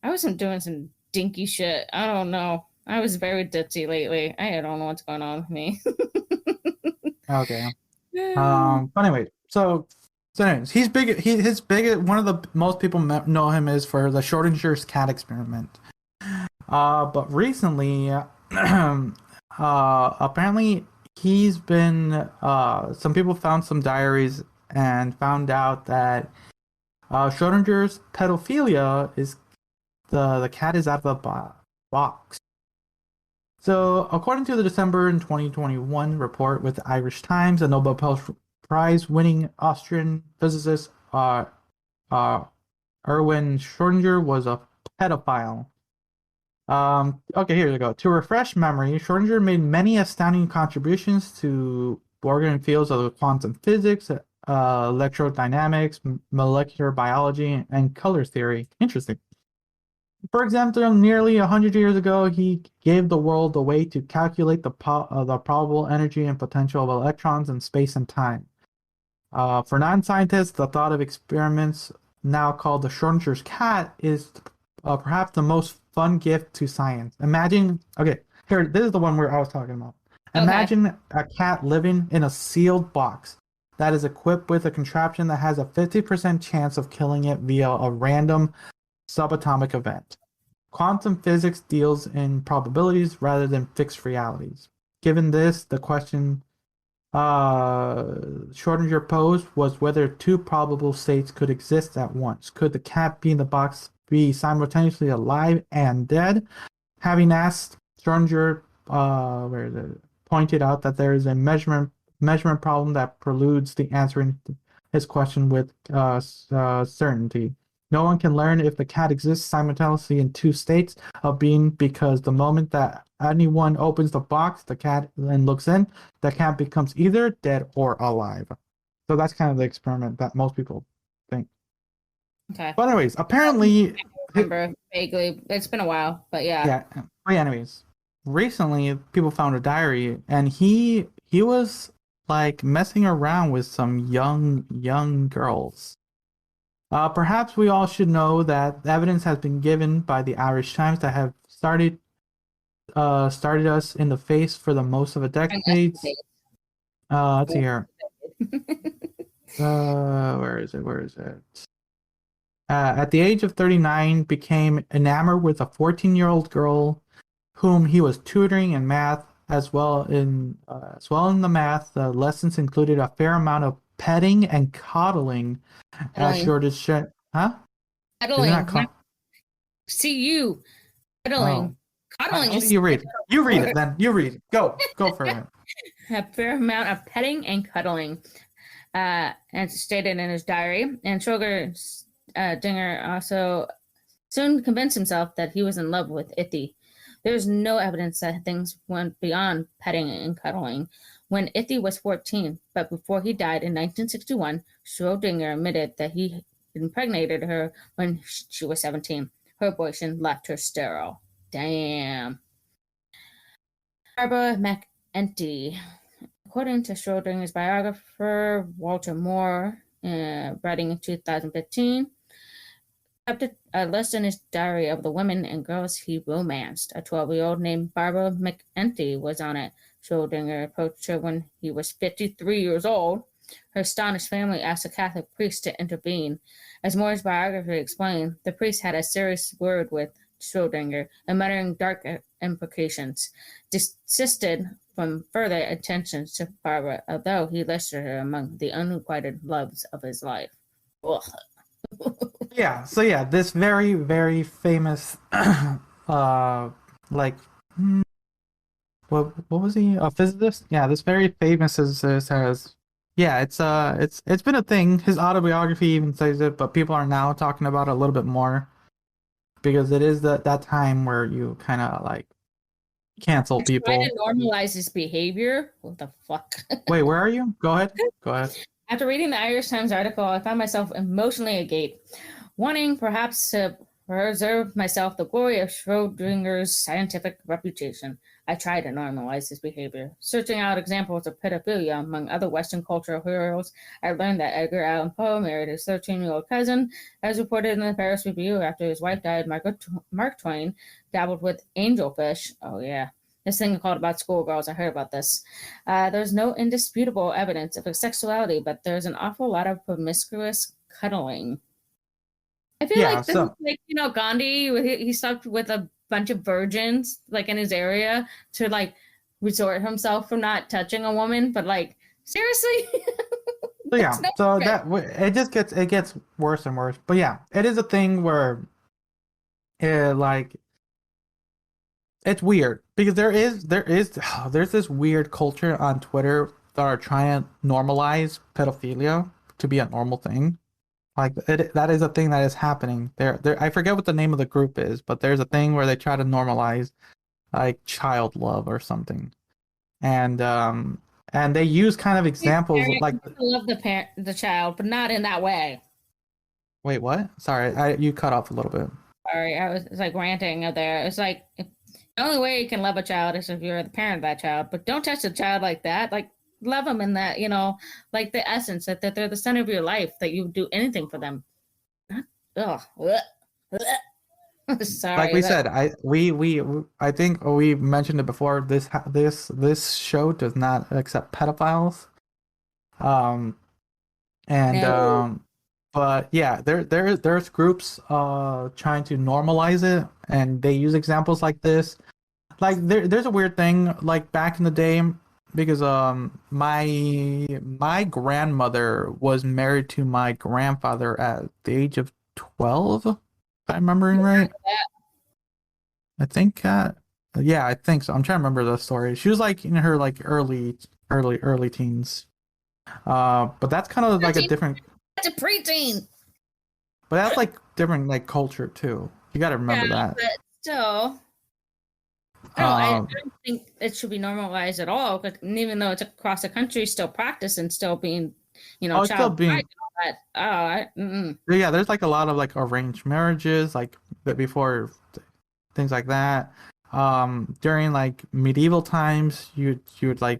was doing some dinky shit. I don't know. I was very ditzy lately. I don't know what's going on with me. Okay. But anyway, so anyways, he's big. His big. One of the most people know him is for the Schrodinger's cat experiment. But recently, apparently he's been. Some people found some diaries and found out that Schrodinger's pedophilia is the cat is out of the box. So, according to the December 2021 report with the Irish Times, a Nobel Prize-winning Austrian physicist Erwin Schrödinger was a pedophile. Okay, here we go. To refresh memory, Schrödinger made many astounding contributions to organic fields of quantum physics, electrodynamics, molecular biology, and color theory. Interesting. For example, nearly 100 years ago, he gave the world a way to calculate the probable energy and potential of electrons in space and time. For non-scientists, the thought of experiments now called the Schrodinger's cat is perhaps the most fun gift to science. Imagine, okay, here, this is the one where I was talking about. Okay. Imagine a cat living in a sealed box that is equipped with a contraption that has a 50% chance of killing it via a random subatomic event. Quantum physics deals in probabilities rather than fixed realities. Given this, the question Schrödinger posed was whether two probable states could exist at once. Could the cat be in the box be simultaneously alive and dead? Having asked, Schrödinger pointed out that there is a measurement problem that preludes the answering his question with certainty. No one can learn if the cat exists simultaneously in two states of being because the moment that anyone opens the box, the cat then looks in, the cat becomes either dead or alive. So that's kind of the experiment that most people think. Okay. But anyways, apparently... I remember vaguely. It's been a while, but yeah. Yeah. But anyways, recently people found a diary and he was like messing around with some young girls. Perhaps we all should know that evidence has been given by the Irish Times that have started us in the face for the most of a decade. Let's see here. Where is it? At the age of 39, became enamored with a 14-year-old girl whom he was tutoring in math as well in the math. The lessons included a fair amount of petting and coddling. As short as huh? Cuddling. See you. Cuddling. Cuddling is. You read it. You read it then. You read it. Go for it. A fair amount of petting and cuddling, as stated in his diary. And Dinger also soon convinced himself that he was in love with Ithy. There's no evidence that things went beyond petting and cuddling when Ithy was 14, but before he died in 1961, Schrodinger admitted that he impregnated her when she was 17. Her abortion left her sterile. Damn. Barbara McEntee. According to Schrodinger's biographer, Walter Moore, writing in 2015, kept a list in his diary of the women and girls he romanced. A 12-year-old named Barbara McEntee was on it. Schrodinger approached her when he was 53 years old. Her astonished family asked a Catholic priest to intervene. As Moore's biography explained, the priest had a serious word with Schrodinger, and muttering dark imprecations, desisted from further attentions to Barbara, although he listed her among the unrequited loves of his life. Yeah, so this very, very famous what was he? A physicist? Yeah, this very famous physicist has it's been a thing. His autobiography even says it, but people are now talking about it a little bit more because it is that time where you kind of like cancel people. Trying to normalize his behavior. What the fuck? Wait, where are you? Go ahead. After reading the Irish Times article, I found myself emotionally agape, wanting perhaps to preserve myself the glory of Schrodinger's scientific reputation. I tried to normalize his behavior. Searching out examples of pedophilia among other Western cultural heroes, I learned that Edgar Allan Poe married his 13-year-old cousin, as reported in the Paris Review after his wife died. Mark Twain dabbled with angelfish. Oh, yeah. This thing called about schoolgirls. I heard about this. There's no indisputable evidence of sexuality, but there's an awful lot of promiscuous cuddling. I feel like this is like, Gandhi, he slept with a bunch of virgins, like, in his area to, like, resort himself from not touching a woman, but, like, seriously? It gets worse and worse. But yeah, it is a thing where it's weird because there's this weird culture on Twitter that are trying to normalize pedophilia to be a normal thing. Like that is a thing that is happening. I forget what the name of the group is, but there's a thing where they try to normalize like child love or something, and they use kind of examples like love the child, but not in that way. Wait, what? Sorry, you cut off a little bit. Sorry, I was like ranting there. It's like the only way you can love a child is if you're the parent of that child, but don't touch a child like that. Like, love them in that, like the essence that they're the center of your life, that you would do anything for them. Sorry. Like we said, I think we mentioned it before. This show does not accept pedophiles. But yeah, there's groups trying to normalize it, and they use examples like this. Like there's a weird thing like back in the day. Because my grandmother was married to my grandfather at the age of 12, if I'm remembering right. I think I think so. I'm trying to remember the story. She was like in her like early teens. But that's kind of like a different. That's a preteen. But that's like different like culture too. You got to remember that. But still. I don't think it should be normalized at all. But even though it's across the country, still practiced and still being, child bride and all that. Yeah, there's like a lot of like arranged marriages, like before things like that. During like medieval times, you would like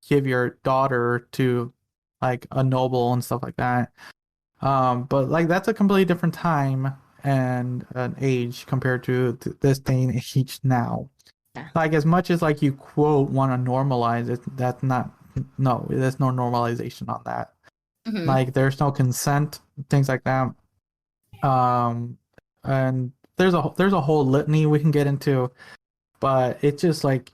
give your daughter to like a noble and stuff like that. But like that's a completely different time and an age compared to this day and age now. Yeah. Like as much as like you quote want to normalize it, that's not no, there's no normalization on that. Mm-hmm. Like there's no consent, things like that. And there's a whole litany we can get into, but it's just like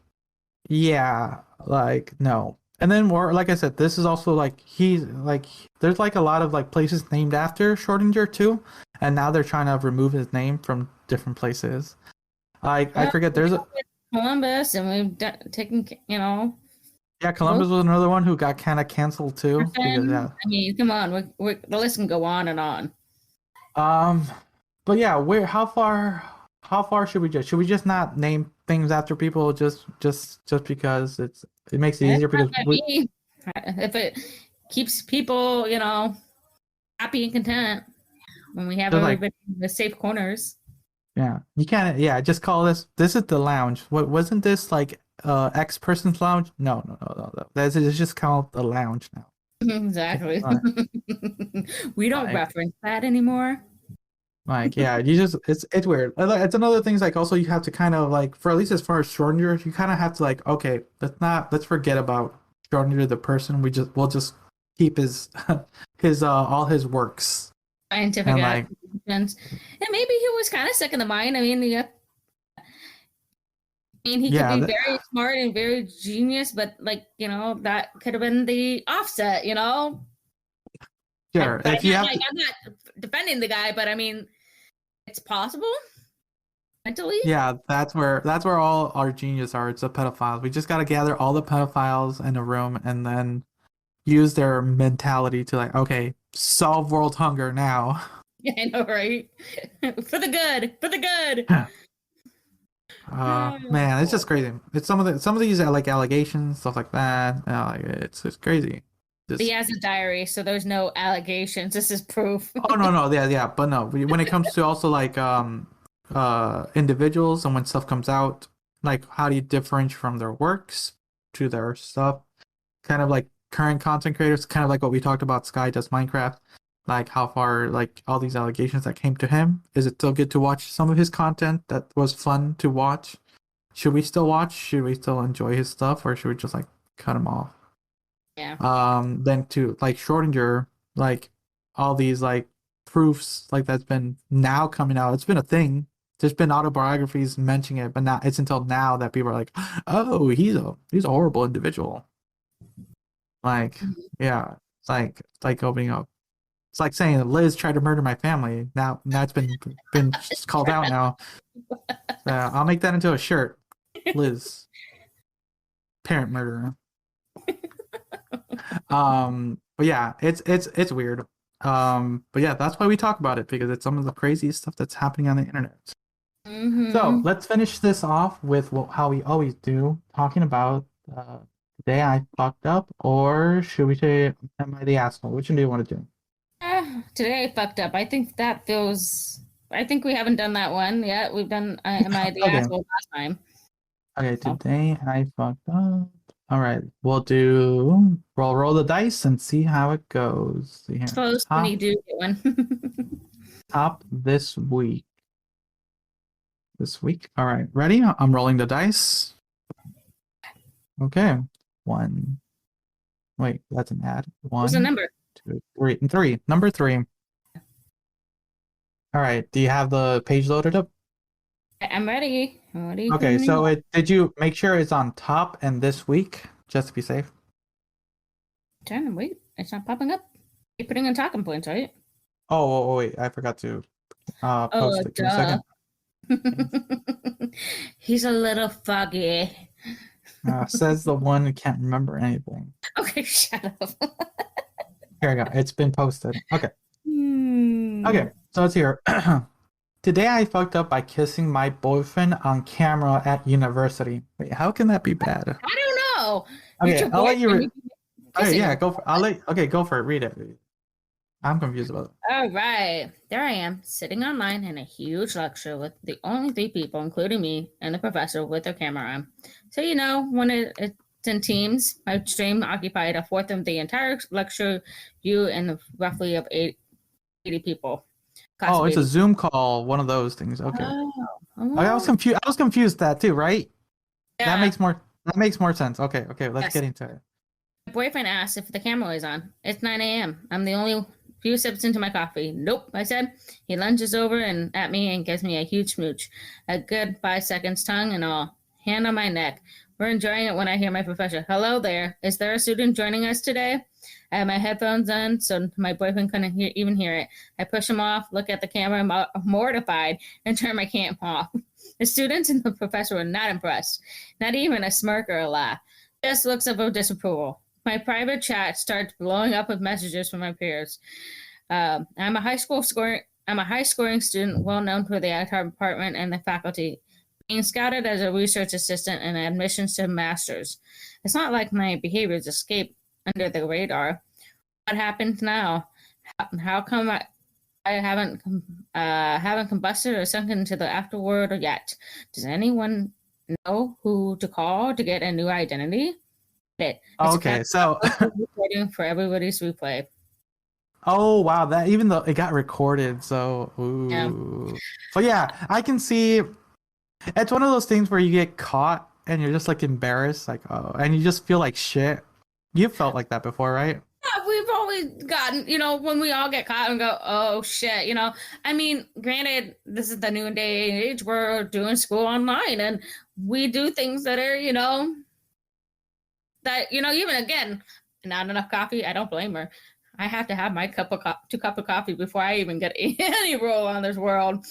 yeah, like no. And then more, like I said, this is also like he's like there's like a lot of like places named after Schrodinger too, and now they're trying to remove his name from different places. I forget. There's a Columbus, and we've taken yeah, Columbus was another one who got kind of canceled too. Because, yeah. I mean, come on, the list can go on and on. But yeah, how far should we just not name things after people just because it makes it easier because if it keeps people happy and content when we have everybody in the safe corners. Yeah, you can't. Yeah, just call this is the lounge. What wasn't this like X person's lounge? No. It's just called the lounge now. Exactly. We don't reference that anymore. Like yeah, it's weird. It's another thing. Like also you have to kind of like for at least as far as Schrodinger, you kind of have to like okay, let's forget about Schrodinger the person. We'll just keep his all his works. Scientific and maybe he was kind of sick in the mind. I mean, he could be very smart and very genius, but like that could have been the offset. Sure. I'm not defending the guy, but I mean, it's possible mentally. Yeah, that's where all our genius are. It's the pedophiles. We just got to gather all the pedophiles in a room and then use their mentality to like, okay, solve world hunger now. Yeah, I know, right? For the good. Man, it's just crazy. It's some of these like allegations, stuff like that. It's crazy. He has a diary, so there's no allegations. This is proof. Oh no, yeah, but no. When it comes to also like individuals and when stuff comes out, like how do you differentiate from their works to their stuff? Kind of like current content creators, kind of like what we talked about. Sky does Minecraft. Like how far like all these allegations that came to him. Is it still good to watch some of his content that was fun to watch? Should we still watch? Should we still enjoy his stuff, or should we just like cut him off? Yeah. Then to like Schrodinger, like all these like proofs like that's been now coming out. It's been a thing. There's been autobiographies mentioning it, but now it's until now that people are like, oh, he's a horrible individual. Like, yeah, it's like opening up. It's like saying Liz tried to murder my family. Now it's been called out now. I'll make that into a shirt. Liz, parent murderer. But yeah, it's weird. But yeah, that's why we talk about it because it's some of the craziest stuff that's happening on the internet. Mm-hmm. So let's finish this off with how we always do, talking about today I fucked up, or should we say am I the asshole? Which one do you want to do? Today I fucked up. I think that feels. I think we haven't done that one yet. We've done am I the asshole last time. Okay, today I fucked up. All right, we'll roll the dice and see how it goes. See here. Suppose when you do get one. Top this week. All right, ready? I'm rolling the dice. Okay, 1. Wait, that's an ad. 1. What's the number? 2, 3, and 3. Number 3. All right, do you have the page loaded up? I'm ready. Okay, so did you make sure it's on top and this week, just to be safe? Trying to wait. It's not popping up. You're putting in talking points, right? Oh, wait, I forgot to post it. Give me a second. He's a little foggy. Says the one who can't remember anything. Okay, shut up. Here we go. It's been posted. Okay. Okay, so it's here. Today I fucked up by kissing my boyfriend on camera at university. Wait, how can that be bad? I don't know. Okay, I'll let you read. Okay, yeah, go for it. Go for it. Read it. I'm confused about it. All right. There I am, sitting online in a huge lecture with the only 3 people, including me and the professor, with their camera on. So, when in teams. My stream occupied a fourth of the entire lecture view and roughly of 80 people. Oh, it's a Zoom call, one of those things. Okay. I was confused. I was confused that too, right? Yeah. That makes more sense. Okay, let's get into it. My boyfriend asked if the camera was on. It's 9 a.m. I'm the only few sips into my coffee. Nope, I said. He lunges over and at me and gives me a huge smooch. A good 5 seconds, tongue and all. Hand on my neck. We're enjoying it when I hear my professor. Hello there. Is there a student joining us today? I have my headphones on, so my boyfriend couldn't even hear it. I push him off, look at the camera, mortified, and turn my cam off. The students and the professor were not impressed. Not even a smirk or a laugh. Just looks of disapproval. My private chat starts blowing up with messages from my peers. I'm a high scoring student, well known for the art department and the faculty. Being scouted as a research assistant and admissions to masters. It's not like my behaviors escape under the radar. What happens now? How come I haven't combusted or sunk into the afterword yet? Does anyone know who to call to get a new identity? Okay, so for everybody's replay. Oh wow, that even though it got recorded, so Yeah. But yeah, I can see. It's one of those things where you get caught and you're just like embarrassed, like and you just feel like shit. You've felt like that before, right? Yeah, we've always gotten, when we all get caught and go, oh shit, I mean, granted, this is the new day and age, we're doing school online and we do things that are, even again, not enough coffee. I don't blame her. I have to have my 2 cup of coffee before I even get any role on this world.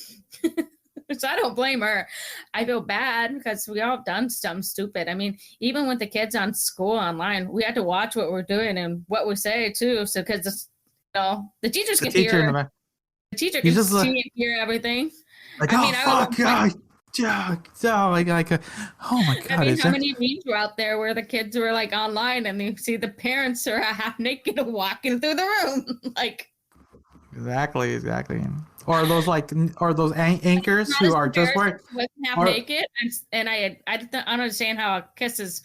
So I don't blame her. I feel bad because we all done something stupid. I mean, even with the kids on school online, we have to watch what we're doing and what we say too. So because the teachers can hear. The teacher can see and hear everything. Like, fuck, God. Oh my God! I mean, how many memes were out there where the kids were like online and you see the parents are half naked walking through the room, like. Exactly. Or those anchors who are just wearing half naked, and I don't understand how a kiss is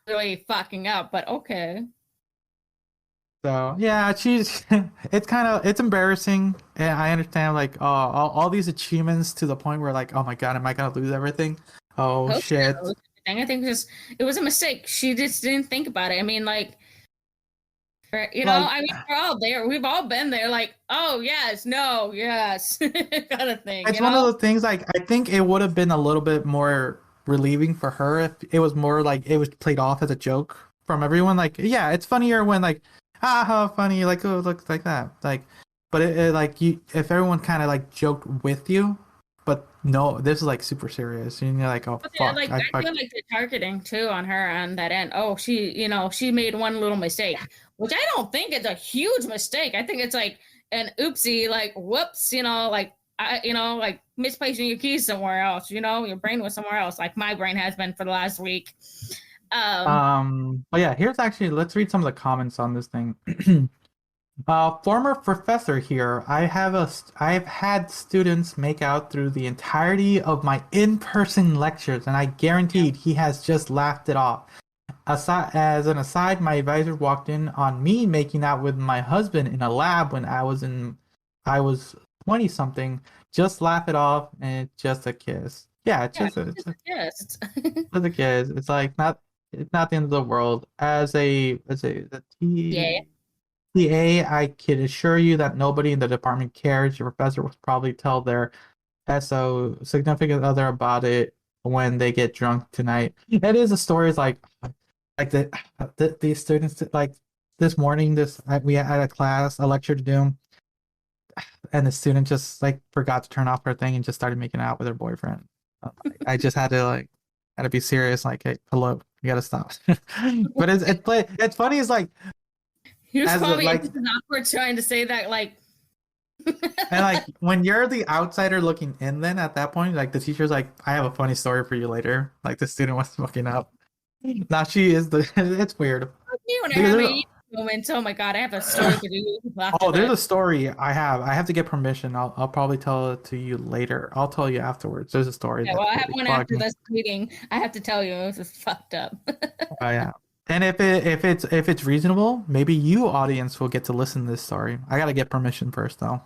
really fucking up, but okay. So yeah, it's embarrassing, and I understand like all these achievements to the point where like, oh my God, am I gonna lose everything? Oh shit! I think it was a mistake. She just didn't think about it. I mean, like. I mean, we're all there. We've all been there. Like, oh yes, no, yes, kind of thing. It's one of those things. Like, I think it would have been a little bit more relieving for her if it was more like it was played off as a joke from everyone. Like, yeah, it's funnier when like, how funny, like, oh, it looks like that. Like, but it like if everyone kind of like joked with you. But no, this is like super serious. And you're like, oh fuck. Yeah, like, I feel like the targeting too on her on that end. Oh, she made one little mistake, which I don't think is a huge mistake. I think it's like an oopsie, like whoops, like misplacing your keys somewhere else. Your brain was somewhere else, like my brain has been for the last week. But yeah, let's read some of the comments on this thing. Former professor here. I've had students make out through the entirety of my in-person lectures, and I guaranteed he has just laughed it off. As an aside, my advisor walked in on me making out with my husband in a lab when I was 20 something. Just laugh it off, and it's just a kiss. Yeah, it's just a kiss. It's a kiss. It's like it's not the end of the world. As a TA, I can assure you that nobody in the department cares. Your professor will probably tell their SO significant other about it when they get drunk tonight. It is a story like the students like this morning. We had a lecture to do, and the student just like forgot to turn off her thing and just started making out with her boyfriend. I just had to be serious. Like, hey, hello, you gotta stop. But it's funny. It's like. He was probably awkward trying to say that, like. And like when you're the outsider looking in, then at that point, like the teacher's like, "I have a funny story for you later." Like the student was fucking up. Now she is it's weird. You want to have moments. Oh my god, I have a story for you. Oh, there's a story I have. I have to get permission. I'll probably tell it to you later. I'll tell you afterwards. There's a story. Yeah, well, I have one after this meeting. I have to tell you, this is fucked up. Oh yeah. And if it's reasonable, maybe you audience will get to listen to this story. I gotta get permission first though.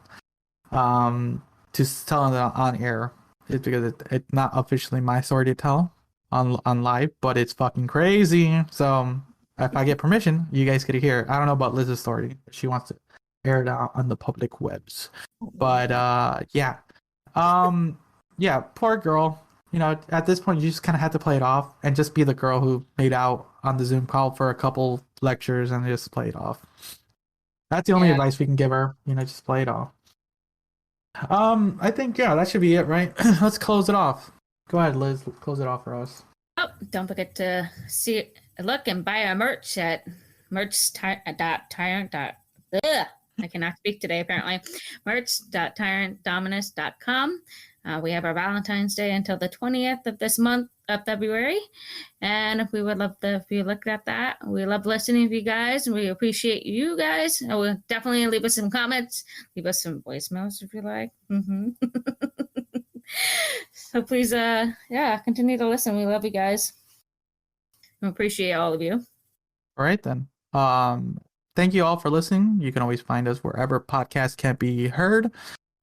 To tell it on air. It's because it's not officially my story to tell on live, but it's fucking crazy. So if I get permission, you guys get to hear it. I don't know about Liz's story. She wants to air it out on the public webs. But yeah. Yeah, poor girl. You know, at this point, you just kind of had to play it off and just be the girl who made out on the Zoom call for a couple lectures and just play it off. That's the only advice we can give her. You know, just play it off. I think, yeah, that should be it, right? Let's close it off. Go ahead, Liz. Close it off for us. Oh, don't forget to look and buy our merch at merch.tyrant. I cannot speak today, apparently. merch.tyrantdominus.com. We have our Valentine's Day until the 20th of this month of February. And we would love if you looked at that. We love listening to you guys, and we appreciate you guys. And we'll definitely leave us some comments. Leave us some voicemails if you like. So please, continue to listen. We love you guys. We appreciate all of you. All right, then. Thank you all for listening. You can always find us wherever podcasts can be heard.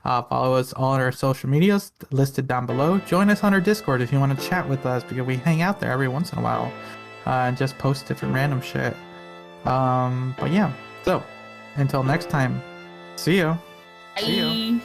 Follow us all on our social medias listed down below. Join us on our Discord if you want to chat with us, because we hang out there every once in a while and just post different random shit. But yeah, so until next time, see you. Bye.